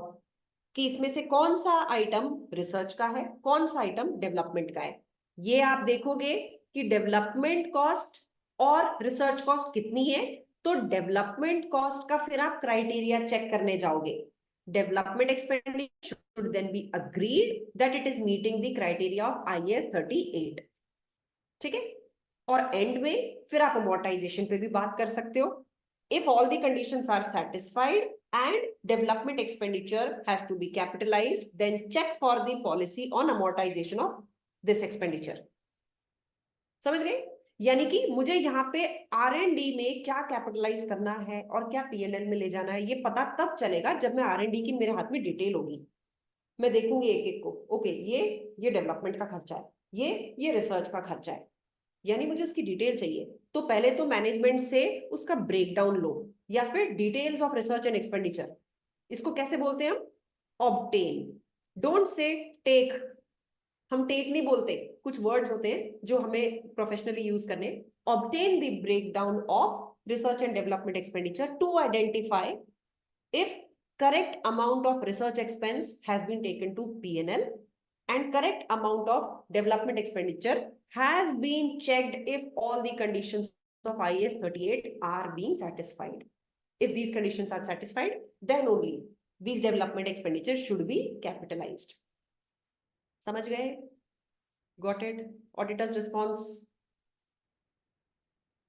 कि इसमें से कौन सा आइटम रिसर्च का है, कौन सा आइटम डेवलपमेंट का है. ये आप देखोगे कि डेवलपमेंट कॉस्ट और रिसर्च कॉस्ट कितनी है, तो डेवलपमेंट कॉस्ट का फिर आप क्राइटेरिया चेक करने जाओगे. Development expenditure should then be agreed that it is meeting the criteria of IAS 38. ठीक है, और एंड में फिर आप अमोर्टाइजेशन पे भी बात कर सकते हो. If all the conditions are satisfied and development expenditure has to be capitalized, then check for the policy on amortization of this expenditure. समझ गए? यानी कि मुझे यहाँ पे R&D में क्या कैपिटलाइज करना है और क्या P&L में ले जाना है, ये पता तब चलेगा जब मैं R&D की मेरे हाथ में डिटेल होगी. मैं देखूंगी एक एक को. ओके, ये डेवलपमेंट का खर्चा है, ये रिसर्च का खर्चा है, यानी मुझे उसकी डिटेल चाहिए. तो पहले तो मैनेजमेंट से उसका ब्रेकडाउन लो, या फिर details of research and expenditure. इसको कैसे बोलते हैं हम? ऑब्टेन. Don't say take. हम टेक नहीं बोलते, कुछ वर्ड्स होते हैं जो हमें प्रोफेशनली यूज करने. Obtain the breakdown of research and development expenditure to identify if correct amount of research expense has been taken to P&L and correct amount of development expenditure has been checked if all the conditions of IAS 38 are being satisfied. If these conditions are satisfied, then only these development expenditures should be capitalized. समझ गए? Got it? Auditor's response.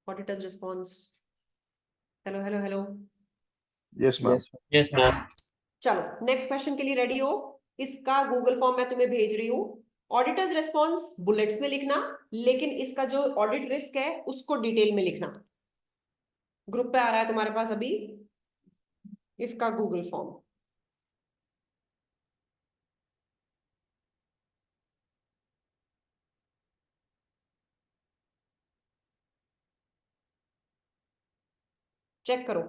Auditor's response. Hello, hello, hello. Yes, ma'am. Yes, ma'am. Yes ma'am. चलो, next question के लिए ready हो? इसका Google form मैं तुम्हें भेज रही हूँ. ऑडिटर्स रिस्पॉन्स बुलेट्स में लिखना, लेकिन इसका जो ऑडिट रिस्क है उसको डिटेल में लिखना. ग्रुप पे आ रहा है तुम्हारे पास अभी. इसका गूगल फॉर्म। चेक करो,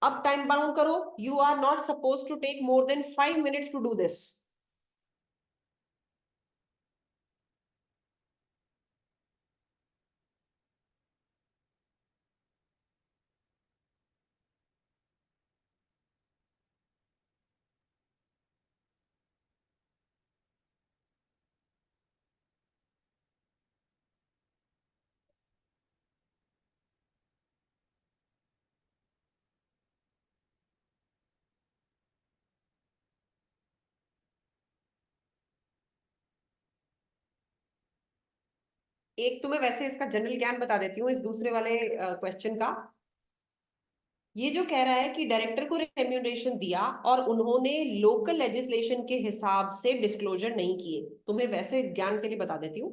अब टाइम बाउंड करो। You are not suppose to take more than 5 minutes to do this. एक तो मैं वैसे इसका जनरल ज्ञान बता देती हूँ इस दूसरे वाले क्वेश्चन का। ये जो कह रहा है कि डायरेक्टर को रेम्यूनरेशन दिया और उन्होंने लोकल लेजिस्लेशन के हिसाब से डिस्क्लोजर नहीं किए। तुम्हें वैसे ज्ञान के लिए बता देती हूँ,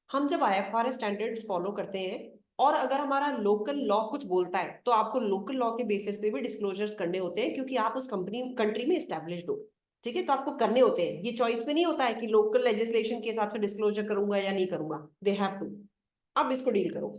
हम जब IFRS स्टैंडर्ड्स फॉलो करते हैं और अगर हमारा लोकल लॉ कुछ बोलता है तो आपको लोकल लॉ के बेसिस पे भी डिस्क्लोजर्स करने होते हैं, क्योंकि आप उस कंट्री में एस्टेब्लिश्ड हो। ठीक है, तो आपको करने होते हैं, ये चॉइस में नहीं होता है कि लोकल लेजिस्लेशन के हिसाब से डिस्क्लोजर करूंगा या नहीं करूंगा, दे हैव टू। अब इसको डील करो।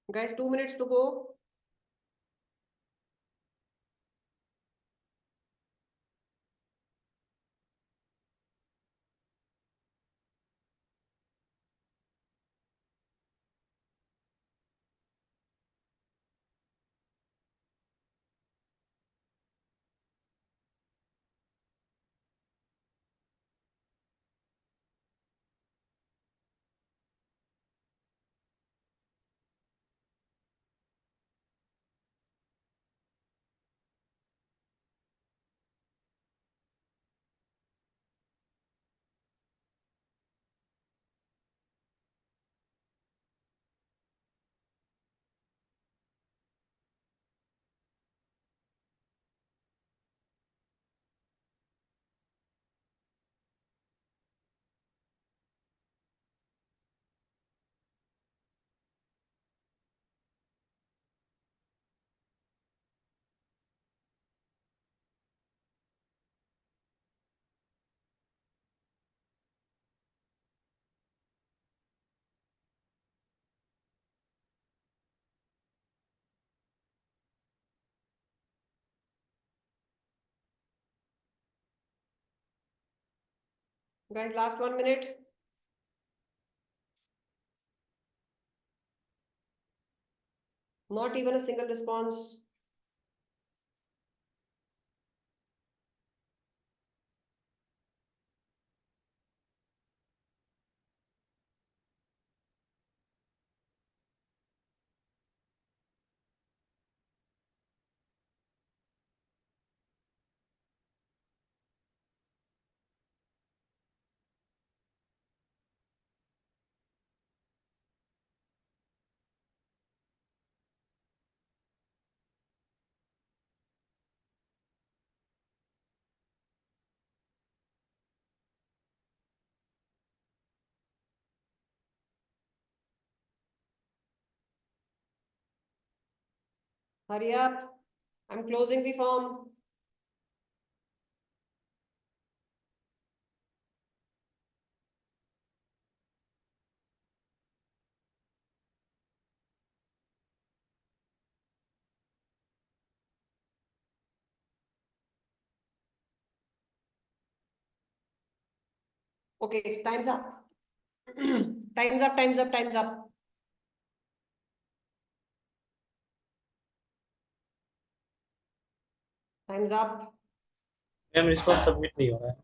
Guys, 2 minutes to go. Guys, last 1 minute. Not even a single response. Hurry up. I'm closing the form. Okay, time's up. Time's up, time's up, time's up. Time's up. Ma'am response submit नहीं हो रहा है।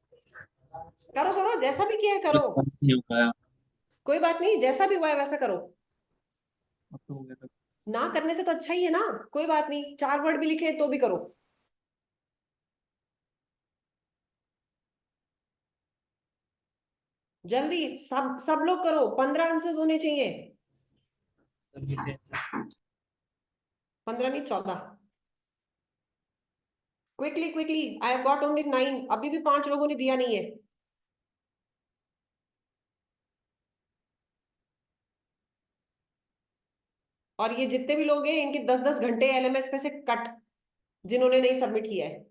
करो करो, जैसा भी किया है करो। नहीं हो पाया। कोई बात नहीं, जैसा भी हुआ है वैसा करो। अब तो हो गया था। ना करने से तो अच्छा ही है ना। कोई बात नहीं, 4 वर्ड भी लिखे तो भी करो। जल्दी सब लोग करो, 15 आंसर्स होने चाहिए। 15 नहीं, 14। Quickly quickly, I have got only 9। अभी भी 5 लोगों ने दिया नहीं है। और ये जितने भी लोग हैं इनके 10-10 घंटे एलएमएस पे से कट, जिन्होंने नहीं सबमिट किया है।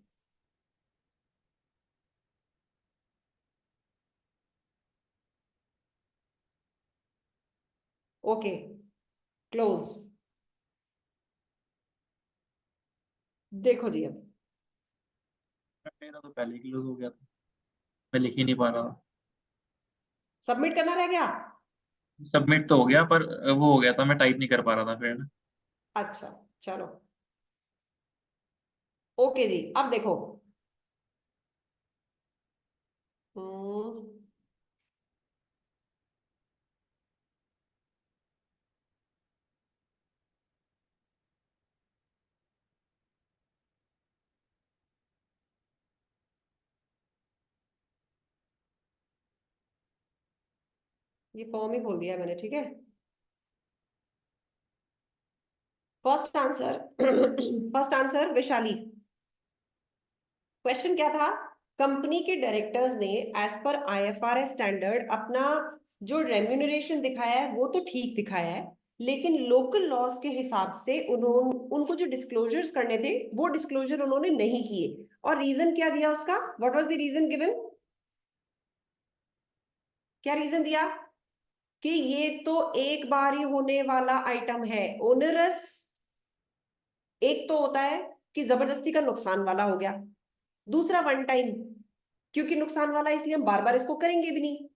Okay, close. देखो जी, अब मेरा तो पहले क्लोज हो गया था, मैं लिख ही नहीं पा रहा था। सबमिट करना रह गया। सबमिट तो हो गया पर वो हो गया था, मैं टाइप नहीं कर पा रहा था फिर ना। अच्छा चलो, ओके जी। अब देखो, ये फॉर्म ही खोल दिया मैंने, ठीक है। First answer first answer Vaishali. Question क्या था? कंपनी के डायरेक्टर्स ने एज पर आईएफआरएस स्टैंडर्ड अपना जो रेम्यूनरेशन दिखाया है वो तो ठीक दिखाया है, लेकिन लोकल लॉस के हिसाब से उनको जो डिस्क्लोजर्स करने थे वो डिस्क्लोजर उन्होंने नहीं किए। और रीजन क्या दिया उसका? What was the reason given? क्या रीजन दिया? कि ये तो एक बार ही होने वाला आइटम है, ओनरस। एक तो होता है कि जबरदस्ती का नुकसान वाला हो गया, दूसरा वन टाइम, क्योंकि नुकसान वाला इसलिए हम बार बार इसको करेंगे भी नहीं,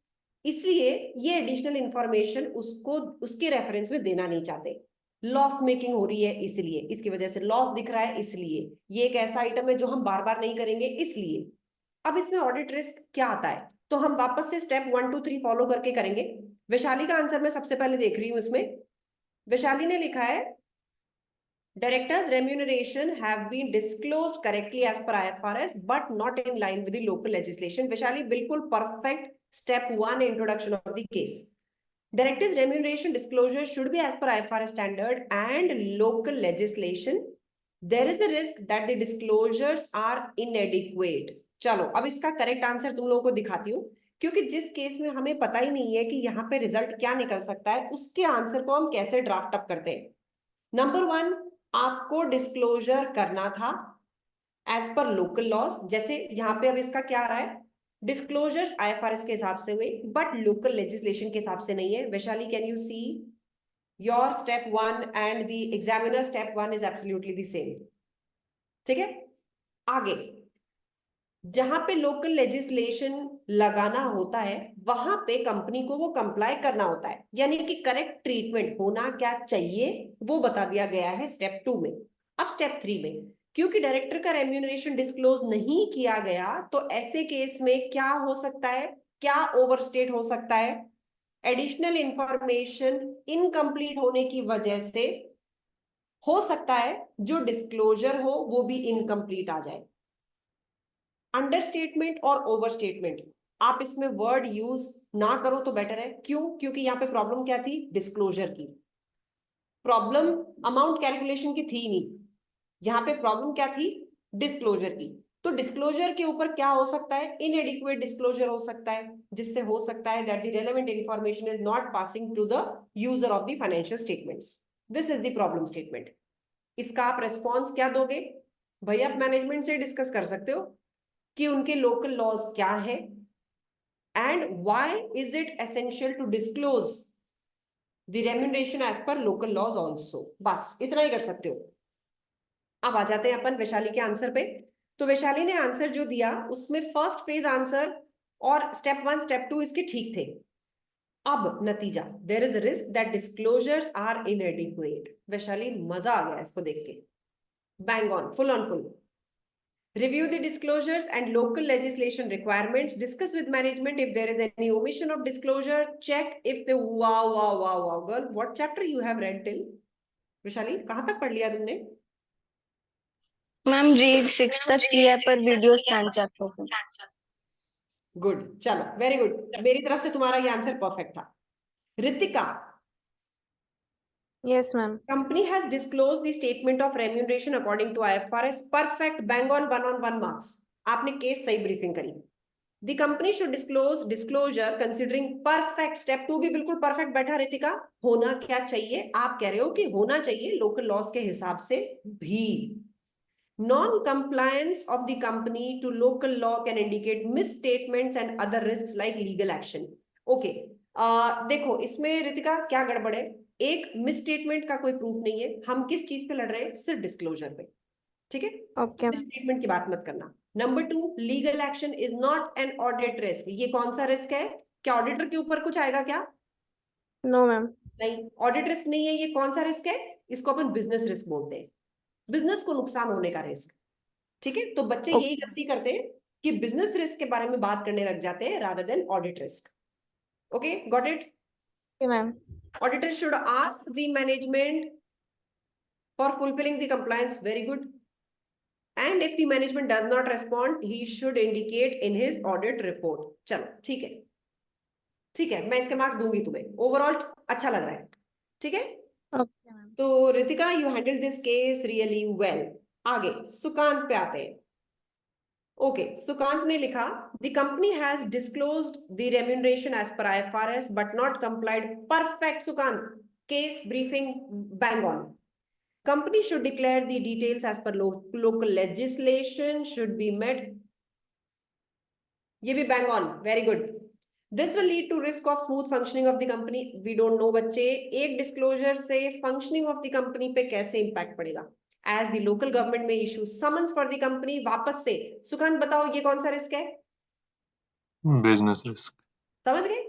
इसलिए ये एडिशनल इंफॉर्मेशन उसको उसके रेफरेंस में देना नहीं चाहते। लॉस मेकिंग हो रही है इसलिए, इसकी वजह से लॉस दिख रहा है इसलिए, ये एक ऐसा आइटम है जो हम बार बार नहीं करेंगे इसलिए। अब इसमें ऑडिट रिस्क क्या आता है, तो हम वापस से स्टेप 1 2 3 फॉलो करके करेंगे। वैशाली का आंसर मैं सबसे पहले देख रही हूं। इसमें वैशाली ने लिखा है Directors' remuneration have been disclosed correctly as per IFRS, but not in line with the local legislation. Vishali, बिल्कुल perfect. Step 1, introduction of the case. Directors' remuneration disclosure should be as per IFRS standard and local legislation. There is a risk that the disclosures are inadequate. चलो, अब इसका correct answer तुम लोगों को दिखाती हूँ, क्योंकि जिस केस में हमें पता ही नहीं है कि यहाँ पे रिजल्ट क्या निकल सकता है, उसके आंसर को हम कैसे ड्राफ्ट अप करते हैं। नंबर 1, आपको डिस्क्लोजर करना था एज पर लोकल लॉस। जैसे यहाँ पे अब इसका क्या आ रहा है, डिस्क्लोजर्स आईएफआरएस के हिसाब से हुए बट लोकल लेजिस्लेशन के हिसाब से नहीं है। Vaishali, can you see your step 1 and the examiner step 1 is absolutely the same, ठीक है। आगे, जहां पे लोकल लेजिस्लेशन लगाना होता है वहां पे कंपनी को वो कंप्लाई करना होता है, यानी कि करेक्ट ट्रीटमेंट होना क्या चाहिए वो बता दिया गया है स्टेप 2 में। अब स्टेप 3 में क्योंकि डायरेक्टर का रेम्यूनरेशन डिस्क्लोज नहीं किया गया तो ऐसे केस में क्या हो सकता है, क्या ओवरस्टेट हो सकता है, एडिशनल इंफॉर्मेशन इनकम्प्लीट होने की वजह से हो सकता है जो डिस्क्लोजर हो वो भी इनकम्प्लीट आ जाए। अंडरस्टेटमेंट और ओवरस्टेटमेंट आप इसमें वर्ड यूज ना करो तो बेटर है। क्यों? क्योंकि यहाँ पे प्रॉब्लम क्या थी, डिस्क्लोजर की। प्रॉब्लम अमाउंट कैलकुलेशन की थी नहीं, यहाँ पे प्रॉब्लम क्या थी, डिस्क्लोजर की। तो डिस्क्लोजर के ऊपर क्या हो सकता है, इनएडिक्वेट डिस्क्लोजर हो सकता है, जिससे हो सकता है that the relevant information is not passing to the user of the financial statements. This is the problem statement. इसका आप रेस्पॉन्स क्या दोगे? भाई आप मैनेजमेंट से डिस्कस कर सकते हो कि उनके लोकल लॉज क्या है and why is it essential to disclose the remuneration as per local laws also. बस इतना ही कर सकते हो। अब आ जाते हैं अपन वैशाली के आंसर पे। तो वैशाली ने आंसर जो दिया उसमें फर्स्ट फेज आंसर और स्टेप 1 स्टेप 2 इसके ठीक थे। अब नतीजा, there is a risk that disclosures are inadequate. Vaishali मजा आ गया इसको देख के, bang on, full on full. Review the disclosures and local legislation requirements. Discuss with management if there is any omission of disclosure. Check if the wow girl. What chapter you have read till? Vishali कहाँ तक पढ़ लिया तुमने? Ma'am read 6 तक किया पर video scan chapter को। Good, चलो वेरी गुड। मेरी तरफ से तुम्हारा ये आंसर परफेक्ट था। Ritika, yes ma'am. company has disclosed the statement of remuneration according to IFRS. Perfect, bang on 1 marks. आपने केस सही ब्रीफिंग करी। The company should disclose disclosure considering perfect. Step 2 भी बिल्कुल परफेक्ट बैठा रितिका। होना क्या चाहिए? आप कह रहे हो कि होना चाहिए लोकल लॉस के हिसाब से भी। Non-compliance of the company to local law can indicate misstatements and other risks like legal action. Okay, देखो इसमें रितिका क्या गड़बड़ है। एक मिसस्टेटमेंट का कोई प्रूफ नहीं है, हम किस चीज पे लड़ रहे हैं, सिर्फ डिस्क्लोजर पे। ठीक है, ओके। मिसस्टेटमेंट की बात मत करना। Number 2, legal action is not an audit risk. ये कौन सा रिस्क है? क्या ऑडिटर के ऊपर कुछ आएगा क्या? No ma'am. नहीं, ऑडिट रिस्क नहीं है। ये कौन सा रिस्क है? इसको अपन बिजनेस रिस्क बोलते हैं, बिजनेस को नुकसान होने का रिस्क। ठीक है, तो बच्चे यही गलती करते हैं कि बिजनेस रिस्क के बारे में बात करने लग जाते हैं rather than audit risk. Okay, got it? Ma'am. Auditor should ask the management for fulfilling the compliance. Very good. And if the management does not respond, he should indicate in his audit report. चलो ठीक है, ठीक है, मैं इसके marks दूंगी तुम्हें। Overall अच्छा लग रहा है, ठीक है। Okay ma'am. तो Ritika you handle this case really well. आगे सुकांत पे आते हैं। ओके, सुकांत ने लिखा the company has disclosed the remuneration as per IFRS but not complied. Perfect Sukant, case briefing bang on. Company should declare the details as per local legislation should be met. ये भी bang on, very good. This will lead to risk of smooth functioning of the company. We don't know बच्चे एक disclosure से functioning of the company पे कैसे impact पड़ेगा। As the local government may issue summons for the company. वापस से सुकांत बताओ ये कौन सा रिस्क है? Business risk. समझ गए?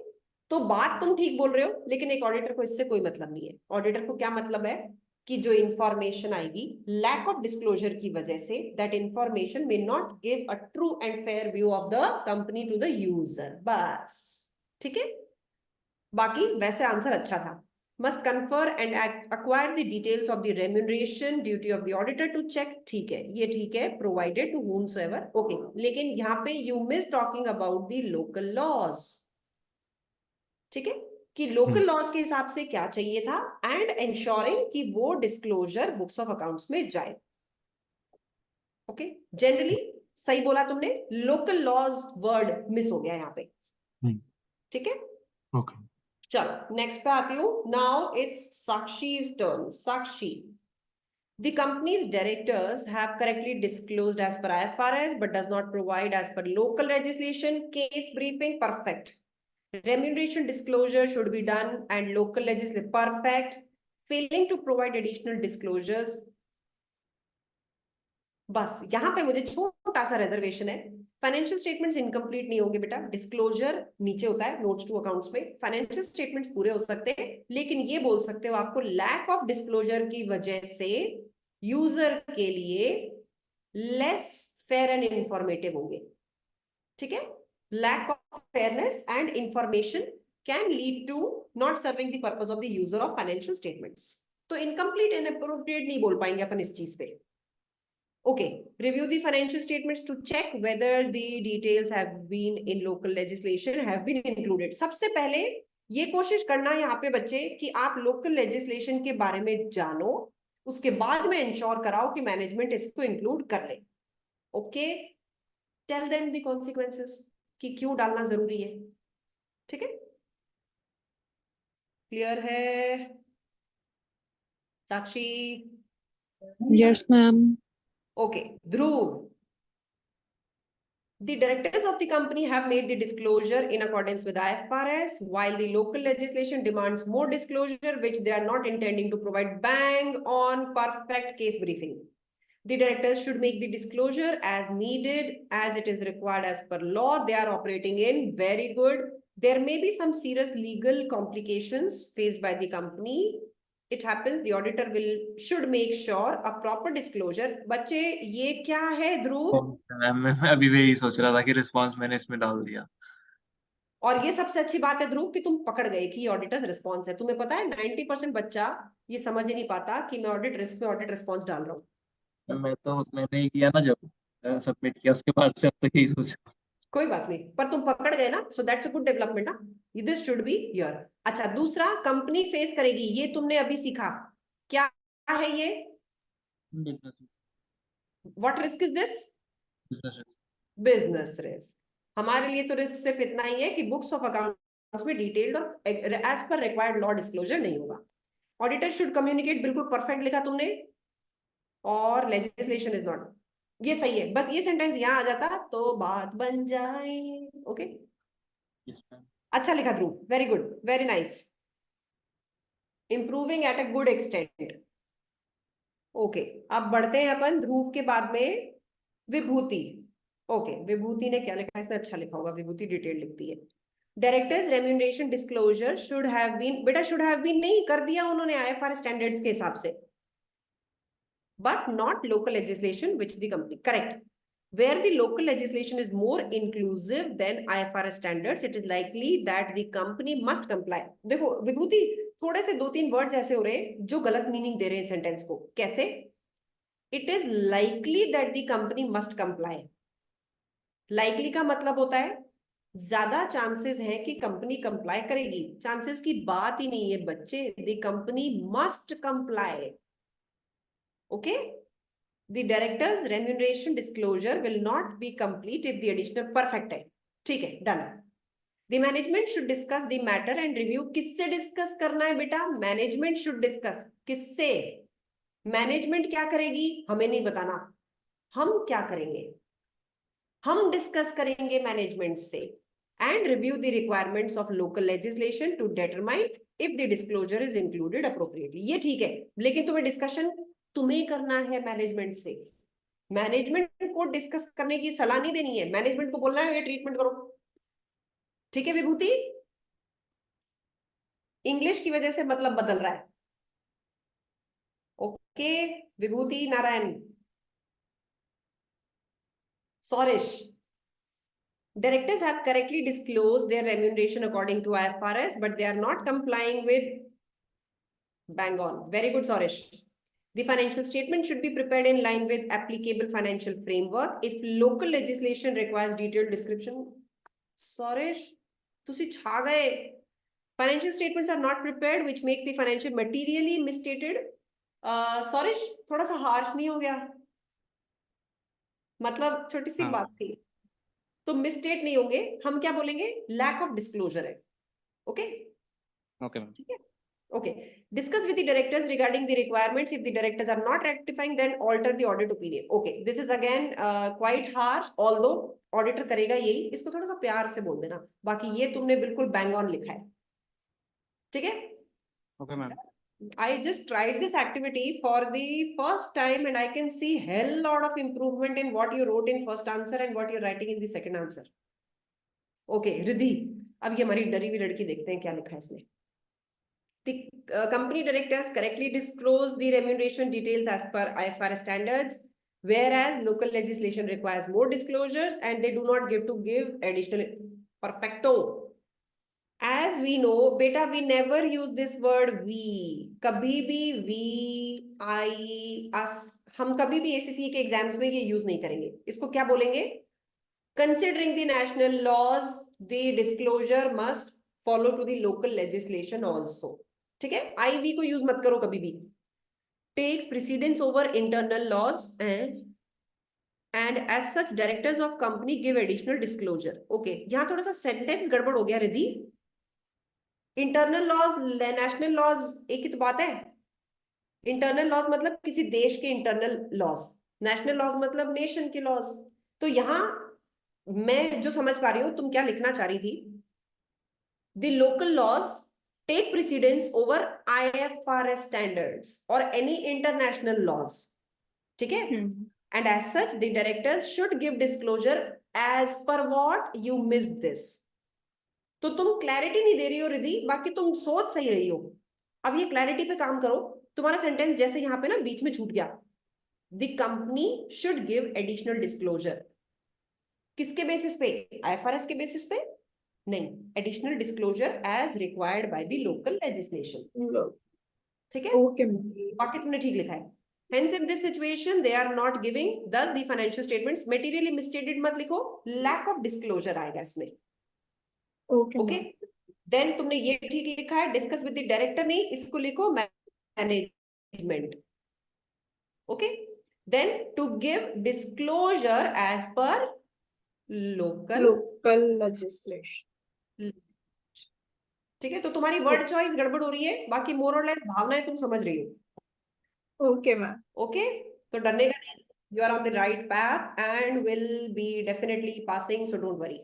तो बात तुम ठीक बोल रहे हो, लेकिन एक ऑडिटर को इससे कोई मतलब नहीं है। ऑडिटर को क्या मतलब है कि जो इंफॉर्मेशन आएगी लैक ऑफ डिस्क्लोजर की वजह से, that information may not give a true and fair view of the company to the user. बस ठीक है, बाकी वैसे आंसर अच्छा था। Must confer and acquire the details of the remuneration, duty of the auditor to check. ठीक है, ये ठीक है, provided to whomsoever. ओके, लेकिन यहाँ पे you miss talking about the local laws. ठीक है, कि लोकल लॉज के हिसाब से क्या चाहिए था एंड इंश्योरिंग कि वो डिस्क्लोजर बुक्स ऑफ अकाउंट्स में जाए। ओके, जनरली सही बोला तुमने, लोकल लॉज वर्ड मिस हो गया यहाँ पे। ठीक है, Okay. चलो नेक्स्ट पे आती हूँ। Now it's Sakshi's turn. Sakshi, the company's directors have correctly disclosed as per IFRS but does not provide as per local legislation. Case briefing, perfect. Remuneration disclosure should be done and local legislation, perfect. Failing to provide additional disclosures. बस यहाँ पे मुझे छोटा छोटा सा reservation है, financial statements incomplete नहीं होंगे बेटा, डिस्क्लोजर नीचे होता है नोट्स टू अकाउंट्स में, फाइनेंशियल स्टेटमेंट्स पूरे हो सकते हैं, लेकिन ये बोल सकते हो आपको लैक ऑफ डिस्क्लोजर की वजह से यूजर के लिए लेस फेयर एंड इंफॉर्मेटिव होंगे, ठीक है। Lack of fairness and information can lead to not serving the purpose of the user of financial statements. तो इनकम्प्लीट एंड अप्रोप्रिएट नहीं बोल पाएंगे अपन इस चीज पे। Okay, review the financial statements to check whether the details have been in local legislation have been included. सबसे पहले ये कोशिश करना यहाँ पे बच्चे कि आप लोकल लेजिस्लेशन के बारे में जानो, उसके बाद में इंश्योर कराओ कि मैनेजमेंट इसको इंक्लूड कर ले। Okay, tell them the consequences कि क्यों डालना जरूरी है, ठीक है। क्लियर है साक्षी? Yes, ma'am. Okay, Dhruv. The directors of the company have made the disclosure in accordance with IFRS, while the local legislation demands more disclosure, which they are not intending to provide bang on perfect case briefing. The directors should make the disclosure as needed, as it is required as per law. They are operating in very good. There may be some serious legal complications faced by the company. It happens, the auditor should make sure a proper disclosure. बच्चे ये क्या है ध्रुव? मैं अभी वही सोच रहा था कि रिस्पॉन्स मैंने इसमें डाल दिया। और ये सबसे अच्छी बात है ध्रुव कि तुम पकड़ गए कि ऑडिटर्स रिस्पॉन्स है। तुम्हें पता है 90% बच्चा ये समझ ही नहीं पाता कि मैं ऑडिट रिस्क में ऑडिट रिस्पॉन्स डाल रहा हूँ। मैंने ही किया ना जब सबमिट किया, उसके बाद से अब तक यही सोचा। कोई बात नहीं, पर तुम पकड़ गए ना, so that's a good development ना, दिस शुड बी हियर। अच्छा, दूसरा कंपनी फेस करेगी, ये तुमने अभी सीखा, क्या है ये? What risk is this? Business risk. हमारे लिए तो रिस्क सिर्फ इतना ही है कि बुक्स ऑफ अकाउंट्स में डिटेल्ड और as per required law disclosure नहीं होगा। ऑडिटर शुड कम्युनिकेट, बिल्कुल परफेक्ट लिखा तुमने, और लेजिस्लेशन इज नॉट, ये सही है। बस ये सेंटेंस यहां आ जाता तो बात बन जाए। ओके, अच्छा लिखा Dhruv, very good, very nice, improving at a good extent. Okay, अब बढ़ते हैं अपन ध्रुव के बाद में विभूति। ओके, विभूति ने क्या लिखा है? इसने अच्छा लिखा होगा, विभूति डिटेल लिखती है। Directors remuneration disclosure should have been, बेटा शुड हैव बीन नहीं, कर दिया उन्होंने आईएफआरएस स्टैंडर्ड्स के हिसाब से, but not local legislation which the company, correct, where the local legislation is more inclusive than IFRS standards, it is likely that the company must comply. देखो विभूति, थोड़े से 2-3 वर्ड्स ऐसे हो रहे हैं जो गलत मीनिंग दे रहे हैं सेंटेंस को। कैसे? It is likely that the company must comply. Likely का मतलब होता है ज्यादा चांसेस है कि कंपनी कंप्लाई करेगी, चांसेस की बात ही नहीं है बच्चे, the company must comply. Okay, the director's remuneration disclosure will not be complete if the additional, perfect है, ठीक है, done. The management should discuss the matter and review. किससे डिस्कस करना है बेटा? Management should discuss. किससे? मैनेजमेंट क्या करेगी हमें नहीं बताना, हम क्या करेंगे? हम डिस्कस करेंगे मैनेजमेंट से, and review the requirements of local legislation to determine if the disclosure is included appropriately. ये ठीक है, लेकिन तुम्हें डिस्कशन तुम्हें करना है मैनेजमेंट से। मैनेजमेंट को डिस्कस करने की सलाह नहीं देनी है, मैनेजमेंट को बोलना है ये ट्रीटमेंट करो, ठीक है विभूति? इंग्लिश की वजह से मतलब बदल रहा है। Okay Vibhuti, Narayan, Sauresh, directors have correctly disclosed their remuneration according to IFRS, but they are not complying with, bang on, very good Sorish. The financial statement should be prepared in line with applicable financial framework. If local legislation requires detailed description, Sorish, तुसी छा गए, financial statements are not prepared, which makes the financial materially misstated. Sorish, थोड़ा सा harsh नहीं हो गया? मतलब छोटी सी बात थी, तो मिसस्टेट नहीं होंगे, हम क्या बोलेंगे? लैक ऑफ डिस्क्लोजर है। ओके ओके मैम, ठीक है। Okay, discuss with the directors regarding the requirements, if the directors are not rectifying then alter the audit opinion. Okay, this is again quite harsh, although auditor करेगा यही, इसको थोड़ा सा प्यार से बोल देना, बाकी ये तुमने बिल्कुल बैंग ऑन लिखा है, ठीक है? Okay ma'am, I just tried this activity for the first time and I can see hell lot of improvement in what you wrote in first answer and what you're writing in the second answer. Okay, Riddhi, अब ये हमारी डरी हुई लड़की देखते हैं क्या लिखा है इसने. The company directors correctly disclose the remuneration details as per IFRS standards, whereas local legislation requires more disclosures and they do not give additional. Perfecto. As we know, beta, we never use this word we. कभी भी we, I, us, हम कभी भी ACCA के exams में ये use नहीं करेंगे. इसको क्या बोलेंगे? Considering the national laws, the disclosure must follow to the local legislation also. ठीक है? IV को यूज मत करो कभी भी. Takes precedence over internal laws and as such directors of company give additional disclosure. Okay, यहाँ थोड़ा सा sentence गड़बड़ हो गया Riddhi. Internal laws national laws एक ही तो बात है. इंटरनल लॉज मतलब किसी देश के इंटरनल लॉज, नेशनल लॉज मतलब नेशन के लॉज. तो यहां मैं जो समझ पा रही हूं तुम क्या लिखना चाह रही थी, the local laws take precedence over IFRS standards और एनी इंटरनेशनल लॉज. ठीक है? And as such the directors should give disclosure as per what you missed this. तो तुम क्लैरिटी नहीं दे रही हो रिद्धि, बाकी तुम सोच सही रही हो. अब ये क्लैरिटी पे काम करो. तुम्हारा सेंटेंस जैसे यहाँ पे ना बीच में छूट गया. The company should give additional disclosure. किसके बेसिस पे? IFRS के बेसिस पे नहीं. Additional disclosure as required by the local legislation. ठीक है? Okay, बाकी तुमने ठीक लिखा है. Hence in this situation they are not giving, thus the financial statements materially misstated मत लिखो, lack of disclosure आएगा इसमें. okay. देन तुमने ये ठीक लिखा है, डिस्कस विद द डायरेक्टर नहीं, इसको लिखो management. Okay, then to give disclosure as per local. Local legislation. ठीक है? तो तुम्हारी वर्ड चॉइस गड़बड़ हो रही है, बाकी मोर और लेस भावनाएं तुम समझ रही हो. Okay, ma'am. ओके, तो डरने का नहीं. You are on the right path and will be definitely passing, so don't worry.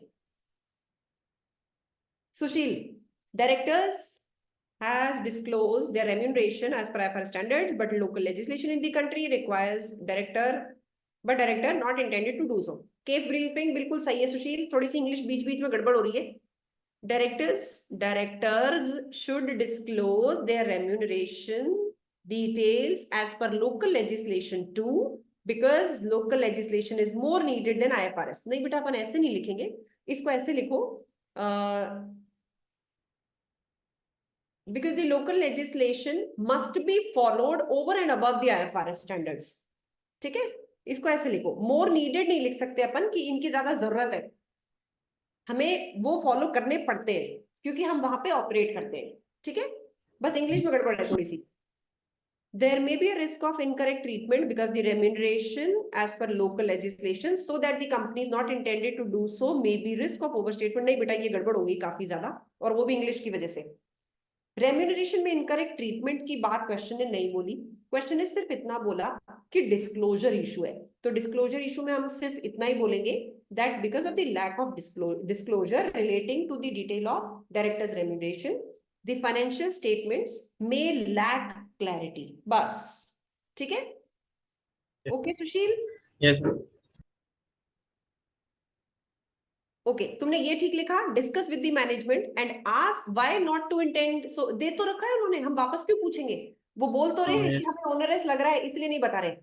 Sushil, directors has disclosed their remuneration as per IFRS standards, but local legislation in the country requires director not intended to do so. Case briefing बिल्कुल सही है सुशील, थोड़ी सी English बीच बीच में गड़बड़ हो रही है. Directors should disclose their remuneration details as per local legislation too, because local legislation is more needed than IFRS. नहीं बेटा, अपन ऐसे नहीं लिखेंगे, इसको ऐसे लिखो. Because the local legislation must be followed over and above the IFRS standards. ठीक है? इसको ऐसे लिखो. More needed नहीं लिख सकते अपन कि इनकी ज्यादा जरूरत है, हमें वो फॉलो करने पड़ते हैं क्योंकि हम वहां पे ऑपरेट करते हैं. ठीक है? बस इंग्लिश में गड़बड़ है थोड़ी सी. There may be a risk of incorrect treatment because the remuneration as per local legislation, so that the company is not intended to do so, may be risk of overstatement. नहीं बेटा, ये गड़बड़ होगी काफी ज्यादा, और वो भी इंग्लिश की वजह से. रेम्यूनरेशन में इनकरेक्ट ट्रीटमेंट की बात क्वेश्चन ने नहीं बोली. क्वेश्चन ने सिर्फ इतना बोला कि डिस्क्लोजर इशू है. तो डिस्क्लोजर इशू में हम सिर्फ इतना ही बोलेंगे that because of the lack of disclosure relating to the detail of directors remuneration, the financial statements may lack clarity. बस. ठीक है? ओके सुशील? यस. ओके, तुमने ये ठीक लिखा. Discuss with the management and ask why not to intend. So they तो रखा है उन्होंने, हम वापस क्यों पूछेंगे? वो बोल तो रहे हैं कि हमें ओनरस लग रहा है इसलिए नहीं बता रहे.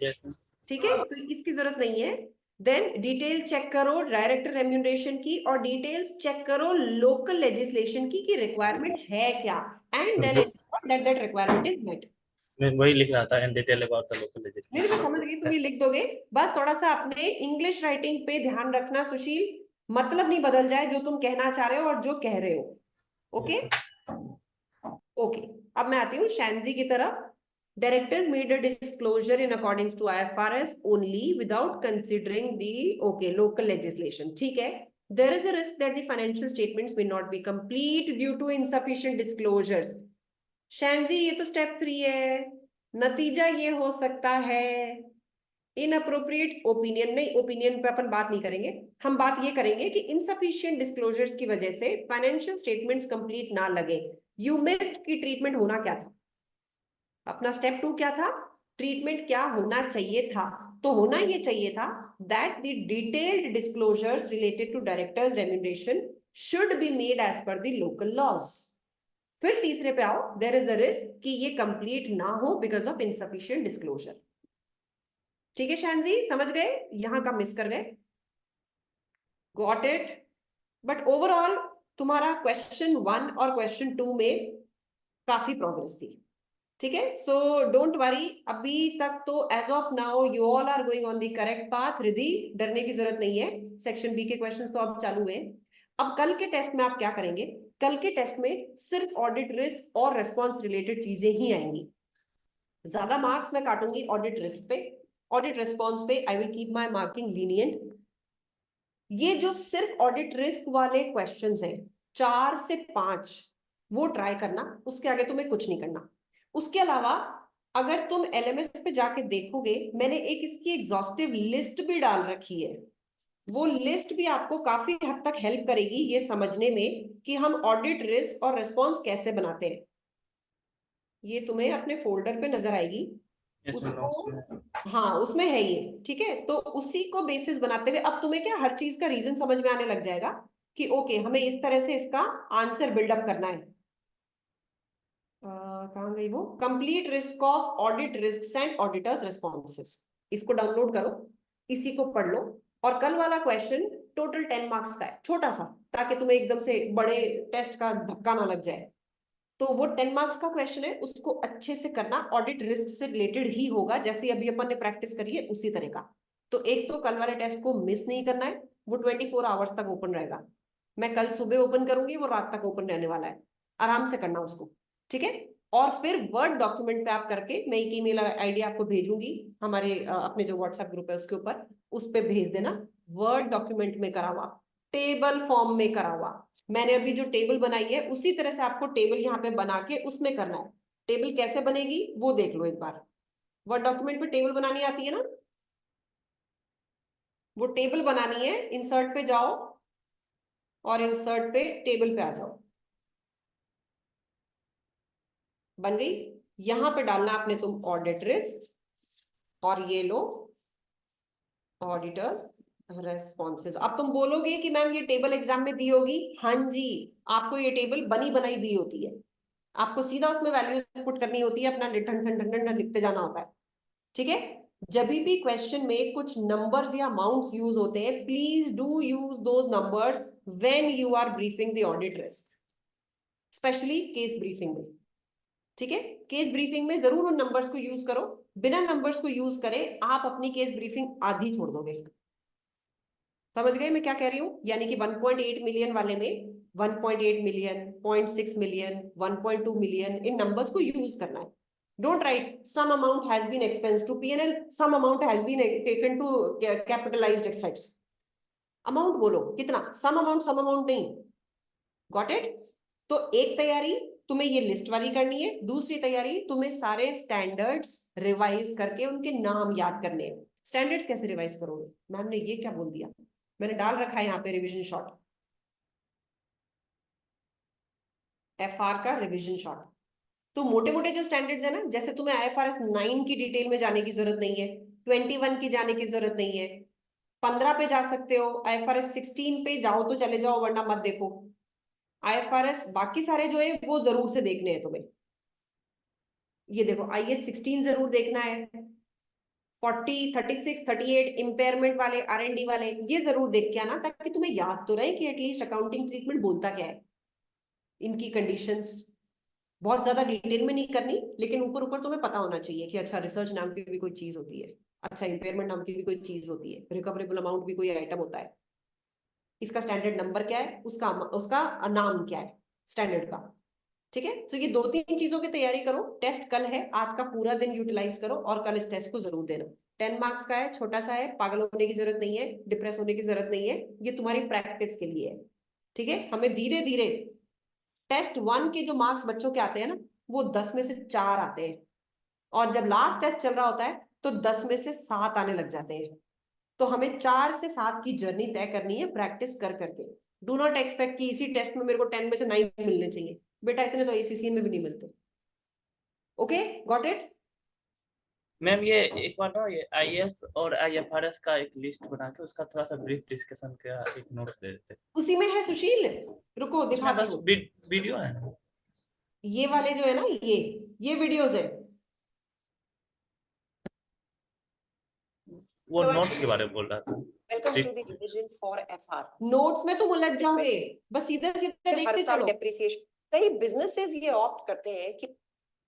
यस. ठीक है? तो इसकी जरूरत नहीं है. देन डिटेल चेक करो डायरेक्टर रेम्यूनरेशन की, और डिटेल्स चेक करो लोकल लेजिस्लेशन की कि रिक्वायरमेंट है क्या, and then that requirement is met. मैं वही लिख रहा था in detail about the local legislation. नहीं, मैं समझ गई, तुम ये लिख दोगे. बस थोड़ा सा अपने इंग्लिश राइटिंग पे ध्यान रखना सुशील, मतलब नहीं बदल जाए जो तुम कहना चाह रहे हो और जो कह रहे हो. ओके ओके, अब मैं आती हूँ शैनजी की तरफ. Directors made a disclosure in accordance to IFRS only without considering the local legislation. ठीक है? There is a risk that the financial statements may not be complete due to insufficient disclosures. शैनजी, ये तो स्टेप 3 है. नतीजा ये हो सकता है इनअप्रोप्रिएट ओपिनियन. नहीं, ओपिनियन पे अपन बात नहीं करेंगे. हम बात ये करेंगे कि इनसफिशिएंट डिस्क्लोजर्स की वजह से फाइनेंशियल स्टेटमेंट्स कंप्लीट ना लगे. यू मिस्ड की ट्रीटमेंट होना क्या था? अपना स्टेप 2 क्या था? ट्रीटमेंट क्या होना चाहिए था? तो होना ये चाहिए था that the detailed disclosures related to directors remuneration should be made as per the local laws. फिर तीसरे पे आओ, there is a risk कि ये कंप्लीट ना हो because of insufficient disclosure. ठीक है शान जी, समझ गए? यहां का मिस कर गए? Got it? बट ओवरऑल तुम्हारा क्वेश्चन 1 और क्वेश्चन 2 में काफी प्रोग्रेस थी. ठीक है, सो डोंट वरी, अभी तक तो as of now you all are going on the correct path. Riddhi, डरने की जरूरत नहीं है. सेक्शन बी के क्वेश्चंस तो अब चालू हुए. अब कल के टेस्ट में आप क्या करेंगे? कल के टेस्ट में सिर्फ ऑडिट रिस्क और रेस्पॉन्स रिलेटेड चीजें ही आएंगी. ज्यादा मार्क्स मैं काटूंगी ऑडिट रिस्क पे, ऑडिट रेस्पॉन्स पे I will keep my marking lenient. ये जो सिर्फ ऑडिट रिस्क वाले क्वेश्चंस हैं 4 से 5, वो ट्राई करना, उसके आगे तुम्हें कुछ नहीं करना. उसके अलावा अगर तुम एलएमएस पे जाके देखोगे, मैंने एक इसकी एग्जॉस्टिव लिस्ट भी डाल रखी है. वो लिस्ट भी आपको काफी हद तक हेल्प करेगी ये समझने में कि हम ऑडिट रिस्क और रेस्पॉन्स कैसे बनाते हैं. ये तुम्हें अपने फोल्डर पे नजर आएगी. हाँ, उसमें है ये. ठीक है, तो उसी को बेसिस बनाते हुए अब तुम्हें क्या हर चीज का रीजन समझ में आने लग जाएगा कि ओके, हमें इस तरह से इसका आंसर बिल्डअप करना है. कहाँ गई वो? Complete risk of audit risk and auditors responses. इसको डाउनलोड करो, इसी को पढ़ लो. और कल वाला क्वेश्चन टोटल 10 मार्क्स का है, छोटा सा, ताकि तुम्हें एकदम से बड़े टेस्ट का धक्का ना लग जाए. तो वो 10 मार्क्स का क्वेश्चन है, उसको अच्छे से करना. ऑडिट रिस्क से रिलेटेड ही होगा, जैसे अभी अपन ने प्रैक्टिस करी है उसी तरह का. तो एक तो कल वाले टेस्ट को मिस नहीं करना है, वो 24 आवर्स तक ओपन रहेगा. मैं कल सुबह ओपन करूंगी, वो रात तक ओपन रहने वाला है. आराम से करना उसको. ठीक है, और फिर वर्ड डॉक्यूमेंट पे आप करके, मैं एक ईमेल आईडी आपको भेजूंगी हमारे अपने जो व्हाट्सएप ग्रुप है उसके ऊपर, उस पे भेज देना. वर्ड डॉक्यूमेंट में करा हुआ, टेबल फॉर्म में करा हुआ. मैंने अभी जो टेबल बनाई है उसी तरह से आपको टेबल यहाँ पे बना के उसमें करना है. टेबल कैसे बनेगी वो देख लो एक बार. वर्ड डॉक्यूमेंट पे टेबल बनानी आती है ना, वो टेबल बनानी है. इंसर्ट पे जाओ और इंसर्ट पे टेबल पे आ जाओ. बन गई. यहां पे डालना आपने तुम ऑडिट रिस्क और ये लो ऑडिटर्स रेस्पॉन्सेज. अब तुम बोलोगे कि मैम ये टेबल एग्जाम में दी होगी. हाँ जी, आपको ये टेबल बनी बनाई दी होती है. आपको सीधा उसमें वैल्यूज पुट करनी होती है, अपना ठन ठन ठन ठन लिखते जाना होता है. ठीक है, जब भी क्वेश्चन में कुछ नंबर्स या अमाउंट्स यूज होते हैं, please do use those numbers when you are briefing the audit risk, specially case briefing में. ठीक है, केस ब्रीफिंग में जरूर उन नंबर्स को यूज करो. बिना नंबर्स को यूज करे आप अपनी केस ब्रीफिंग आधी छोड़ दोगे. समझ गए मैं क्या कह रही हूँ? यानी कि 1.8 मिलियन वाले में 1.8 मिलियन, 0.6 मिलियन, 1.2 मिलियन, इन नंबर्स को यूज करना है. Don't write some amount has been expense to PNL, some amount has been taken to capitalized assets. Amount बोलो कितना, सम अमाउंट नहीं. Got it? तो एक तैयारी तुम्हें ये लिस्ट वाली करनी है. दूसरी तैयारी तुम्हें सारे स्टैंडर्ड्स रिवाइज करके उनके नाम याद करने हैं. स्टैंडर्ड्स कैसे रिवाइज करोगे? मैम ने ये क्या बोल दिया? मैंने डाल रखा है यहाँ पे रिवीजन शॉट, एफआर का रिवीजन शॉट. तो मोटे मोटे जो स्टैंडर्ड्स है ना, जैसे तुम्हें आईएफआरएस 9 की डिटेल में जाने की जरूरत नहीं है, 21 की जाने की जरूरत नहीं है, 15 पे जा सकते हो, आईएफआरएस 16 पे जाओ तो चले जाओ, वरना मत देखो. आईएफआरएस बाकी सारे जो है वो जरूर से देखने हैं तुम्हें. ये देखो, आईएस 16 जरूर देखना है, 40, 36, 38 इम्पेयरमेंट वाले, आरएनडी वाले, ये जरूर देख के आना, ताकि तुम्हें याद तो रहे कि एटलीस्ट अकाउंटिंग ट्रीटमेंट बोलता क्या है. इनकी कंडीशंस बहुत ज्यादा डिटेल में नहीं करनी, लेकिन ऊपर ऊपर तुम्हें पता होना चाहिए कि अच्छा रिसर्च नाम की भी कोई चीज होती है, अच्छा इम्पेयरमेंट नाम की भी कोई चीज होती है, रिकवरेबल अमाउंट भी कोई आइटम होता है, इसका स्टैंडर्ड नंबर क्या है, उसका नाम क्या है स्टैंडर्ड का. ठीक है, तो ये 2-3 चीजों की तैयारी करो. टेस्ट कल है, आज का पूरा दिन यूटिलाइज करो और कल इस टेस्ट को जरूर देना. 10 मार्क्स का है, छोटा सा है, पागल होने की जरूरत नहीं है, डिप्रेस होने की जरूरत नहीं है. ये तुम्हारी प्रैक्टिस के लिए है. ठीक है, हमें धीरे धीरे टेस्ट 1 के जो मार्क्स बच्चों के आते हैं ना, वो 10 में से 4 आते हैं, और जब लास्ट टेस्ट चल रहा होता है तो 10 में से 7 आने लग जाते हैं. तो हमें 4 से 7 की जर्नी तय करनी है प्रैक्टिस कर करके. डू नॉट एक्सपेक्ट कि इसी टेस्ट में मेरे को 10 में से 9 मिलने चाहिए. बेटा इतने तो एसीसी में भी नहीं मिलते. Okay, got it? मैम ये एक बार ना ये आईएएस और आईएफआरएस का एक लिस्ट बना के उसका थोड़ा सा ब्रीफ डिस्कशन का एक नोट दे देते। उसी में है सुशील, रुको उसमें दिखाती बस हूँ। वीडियो है। ये वाले जो है ना, ये वीडियोस है। वो नोट्स के बारे में बोल रहा था। Welcome to the revision for FR. Notes में तुम उलझ जाओगे, बस सीधे सीधे देखते चलो। डेप्रिसिएशन, कई बिजनेसेस ये ऑप्ट करते हैं कि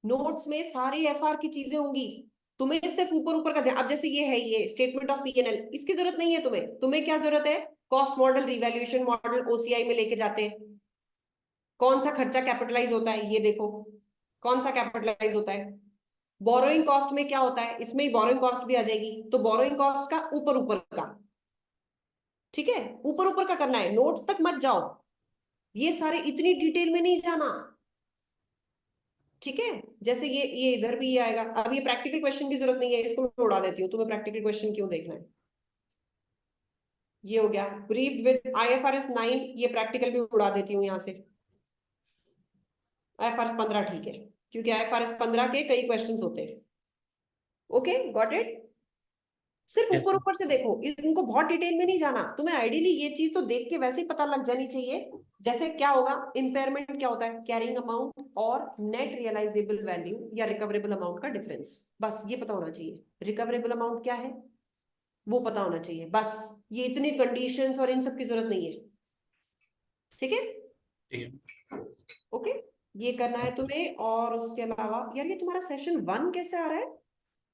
नोट्स में सारी एफआर की चीजें होंगी, तुम्हें सिर्फ ऊपर ऊपर का ध्यान। अब जैसे ये है, ये स्टेटमेंट ऑफ पीएनएल, इसकी जरूरत नहीं है तुम्हें। तुम्हें क्या जरूरत है? Cost model, revaluation model, OCI में लेके जाते हैं। कौन सा खर्चा कैपिटलाइज होता है, ये देखो कौन सा कैपिटलाइज होता है। बोरोइंग कॉस्ट में क्या होता है, इसमें ही बोरोइंग कॉस्ट भी आ जाएगी। तो बोरोइंग कॉस्ट का ऊपर ऊपर का, ठीक है, ऊपर ऊपर का करना है, नोट्स तक मत जाओ। ये सारे इतनी डिटेल में नहीं जाना, ठीक है। जैसे ये इधर भी ये आएगा। अब ये प्रैक्टिकल क्वेश्चन की जरूरत नहीं है, इसको मैं उड़ा देती हूँ। तुम्हें प्रैक्टिकल क्वेश्चन क्यों देखना है? ये हो गया ब्रीफ्ड विद आईएफआरएस 9, ये प्रैक्टिकल भी उड़ा देती हूँ यहाँ से। आईएफआरएस 15 ठीक है, क्योंकि आईएफआरएस 15 के कई क्वेश्चंस होते हैं। Okay, got it? सिर्फ Yes, ऊपर sir. ऊपर से देखो, इनको बहुत डिटेल में नहीं जाना। तुम्हें आइडियली ये चीज तो देख के वैसे ही पता लग जानी चाहिए। जैसे क्या होगा, इम्पेयरमेंट क्या होता है, कैरिंग अमाउंट और नेट रियलाइजेबल वैल्यू या रिकवरेबल अमाउंट का डिफरेंस, बस ये पता होना चाहिए। रिकवरेबल अमाउंट क्या है वो पता होना चाहिए, बस। ये इतनी कंडीशंस और इन सब की जरूरत नहीं है, ठीक है? ठीक है। ओके, ये करना है तुम्हें। और उसके अलावा यार, ये तुम्हारा सेशन 1 कैसे आ रहा है?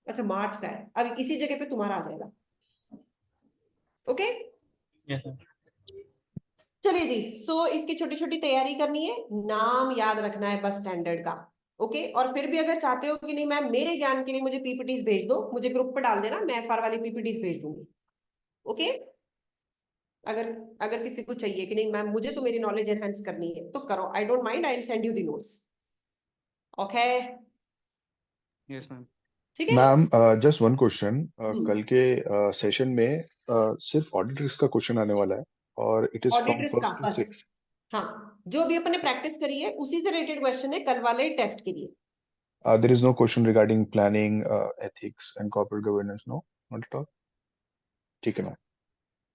अच्छा, मार्च का है। अब इसी जगह पे तुम्हारा आ जाएगा। Okay, Yes, sir. चलिए जी। सो इसकी छोटी छोटी तैयारी करनी है, नाम याद रखना है बस स्टैंडर्ड का। ओके, और फिर भी अगर चाहते हो कि नहीं मैम मेरे ज्ञान के लिए मुझे पीपीटीज भेज दो, मुझे ग्रुप पे डाल देना, मैं एफआर वाली पीपीटीज भेज दूंगी। ओके, अगर अगर किसी को चाहिए कि नहीं मैम मुझे तो मेरी नॉलेज एनहांस करनी है तो करो, I don't mind, I will send you the notes. Okay, yes ma'am. ठीक है। मैम जस्ट वन क्वेश्चन, हम्म। कल के सेशन में सिर्फ ऑडिट रिस्क का क्वेश्चन आने वाला है और it is audit from risk का 1 to बस, 6। हाँ, जो भी अपने प्रैक्टिस करी है उसी से रिलेटेड क्वेश्चन है कल वाले टेस्ट के लिए। There is no question regarding planning, ethics and corporate governance, no, not at all. ठीक है मैम।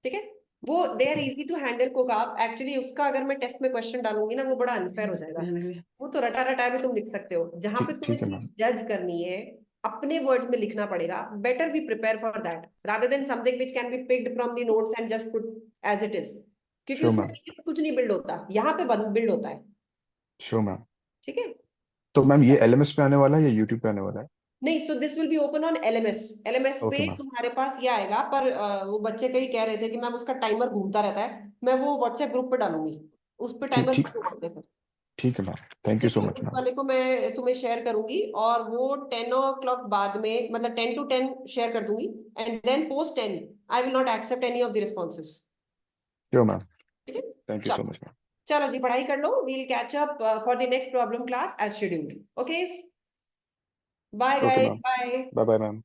ठीक है, वो they are easy to handle को आप एक्चुअली। उसका अगर मैं टेस्ट में क्वेश्चन डालूंगी ना, वो बड़ा अनफेयर हो जाएगा। वो तो रटा रटा भी तुम लिख सकते हो, जहां पे तुम्हें ठीक है चीज मैम। जज करनी है अपने वर्ड्स में लिखना पड़ेगा। Better we prepare for that rather than something which can be picked from the notes and just put as it is, क्योंकि श्योर उसमें मैम, कुछ नहीं बिल्ड होता, यहाँ पे बिल्ड होता है। Sure ma'am. ठीक है, तो मैम ये एलएमएस पे आने वाला है या यूट्यूब पे आने वाला है? नहीं, so this will be open on LMS. LMS okay पे मैम। तुम्हारे पास ये आएगा, पर वो बच्चे कई कह रहे थे कि मैम उसका टाइमर घूमता रहता है। मैं वो व्हाट्सएप ग्रुप पे डालूंगी, उस पे ठीक टाइमर ठीक करते हैं। ठीक है मैम, थैंक यू ठीक सो है, मच उस मैम। वाले को मैं तुम्हें शेयर करूंगी, और वो 10 o'clock बाद में, मतलब 10 to 10 शेयर कर दूंगी। And then post 10 I will not accept any of the responses. Sure ma'am, ठीक है, thank you so much ma'am. चलो जी, पढ़ाई कर लो। We'll catch up for the next problem class as scheduled. Okay, bye okay guys, ma'am, bye. Bye bye ma'am.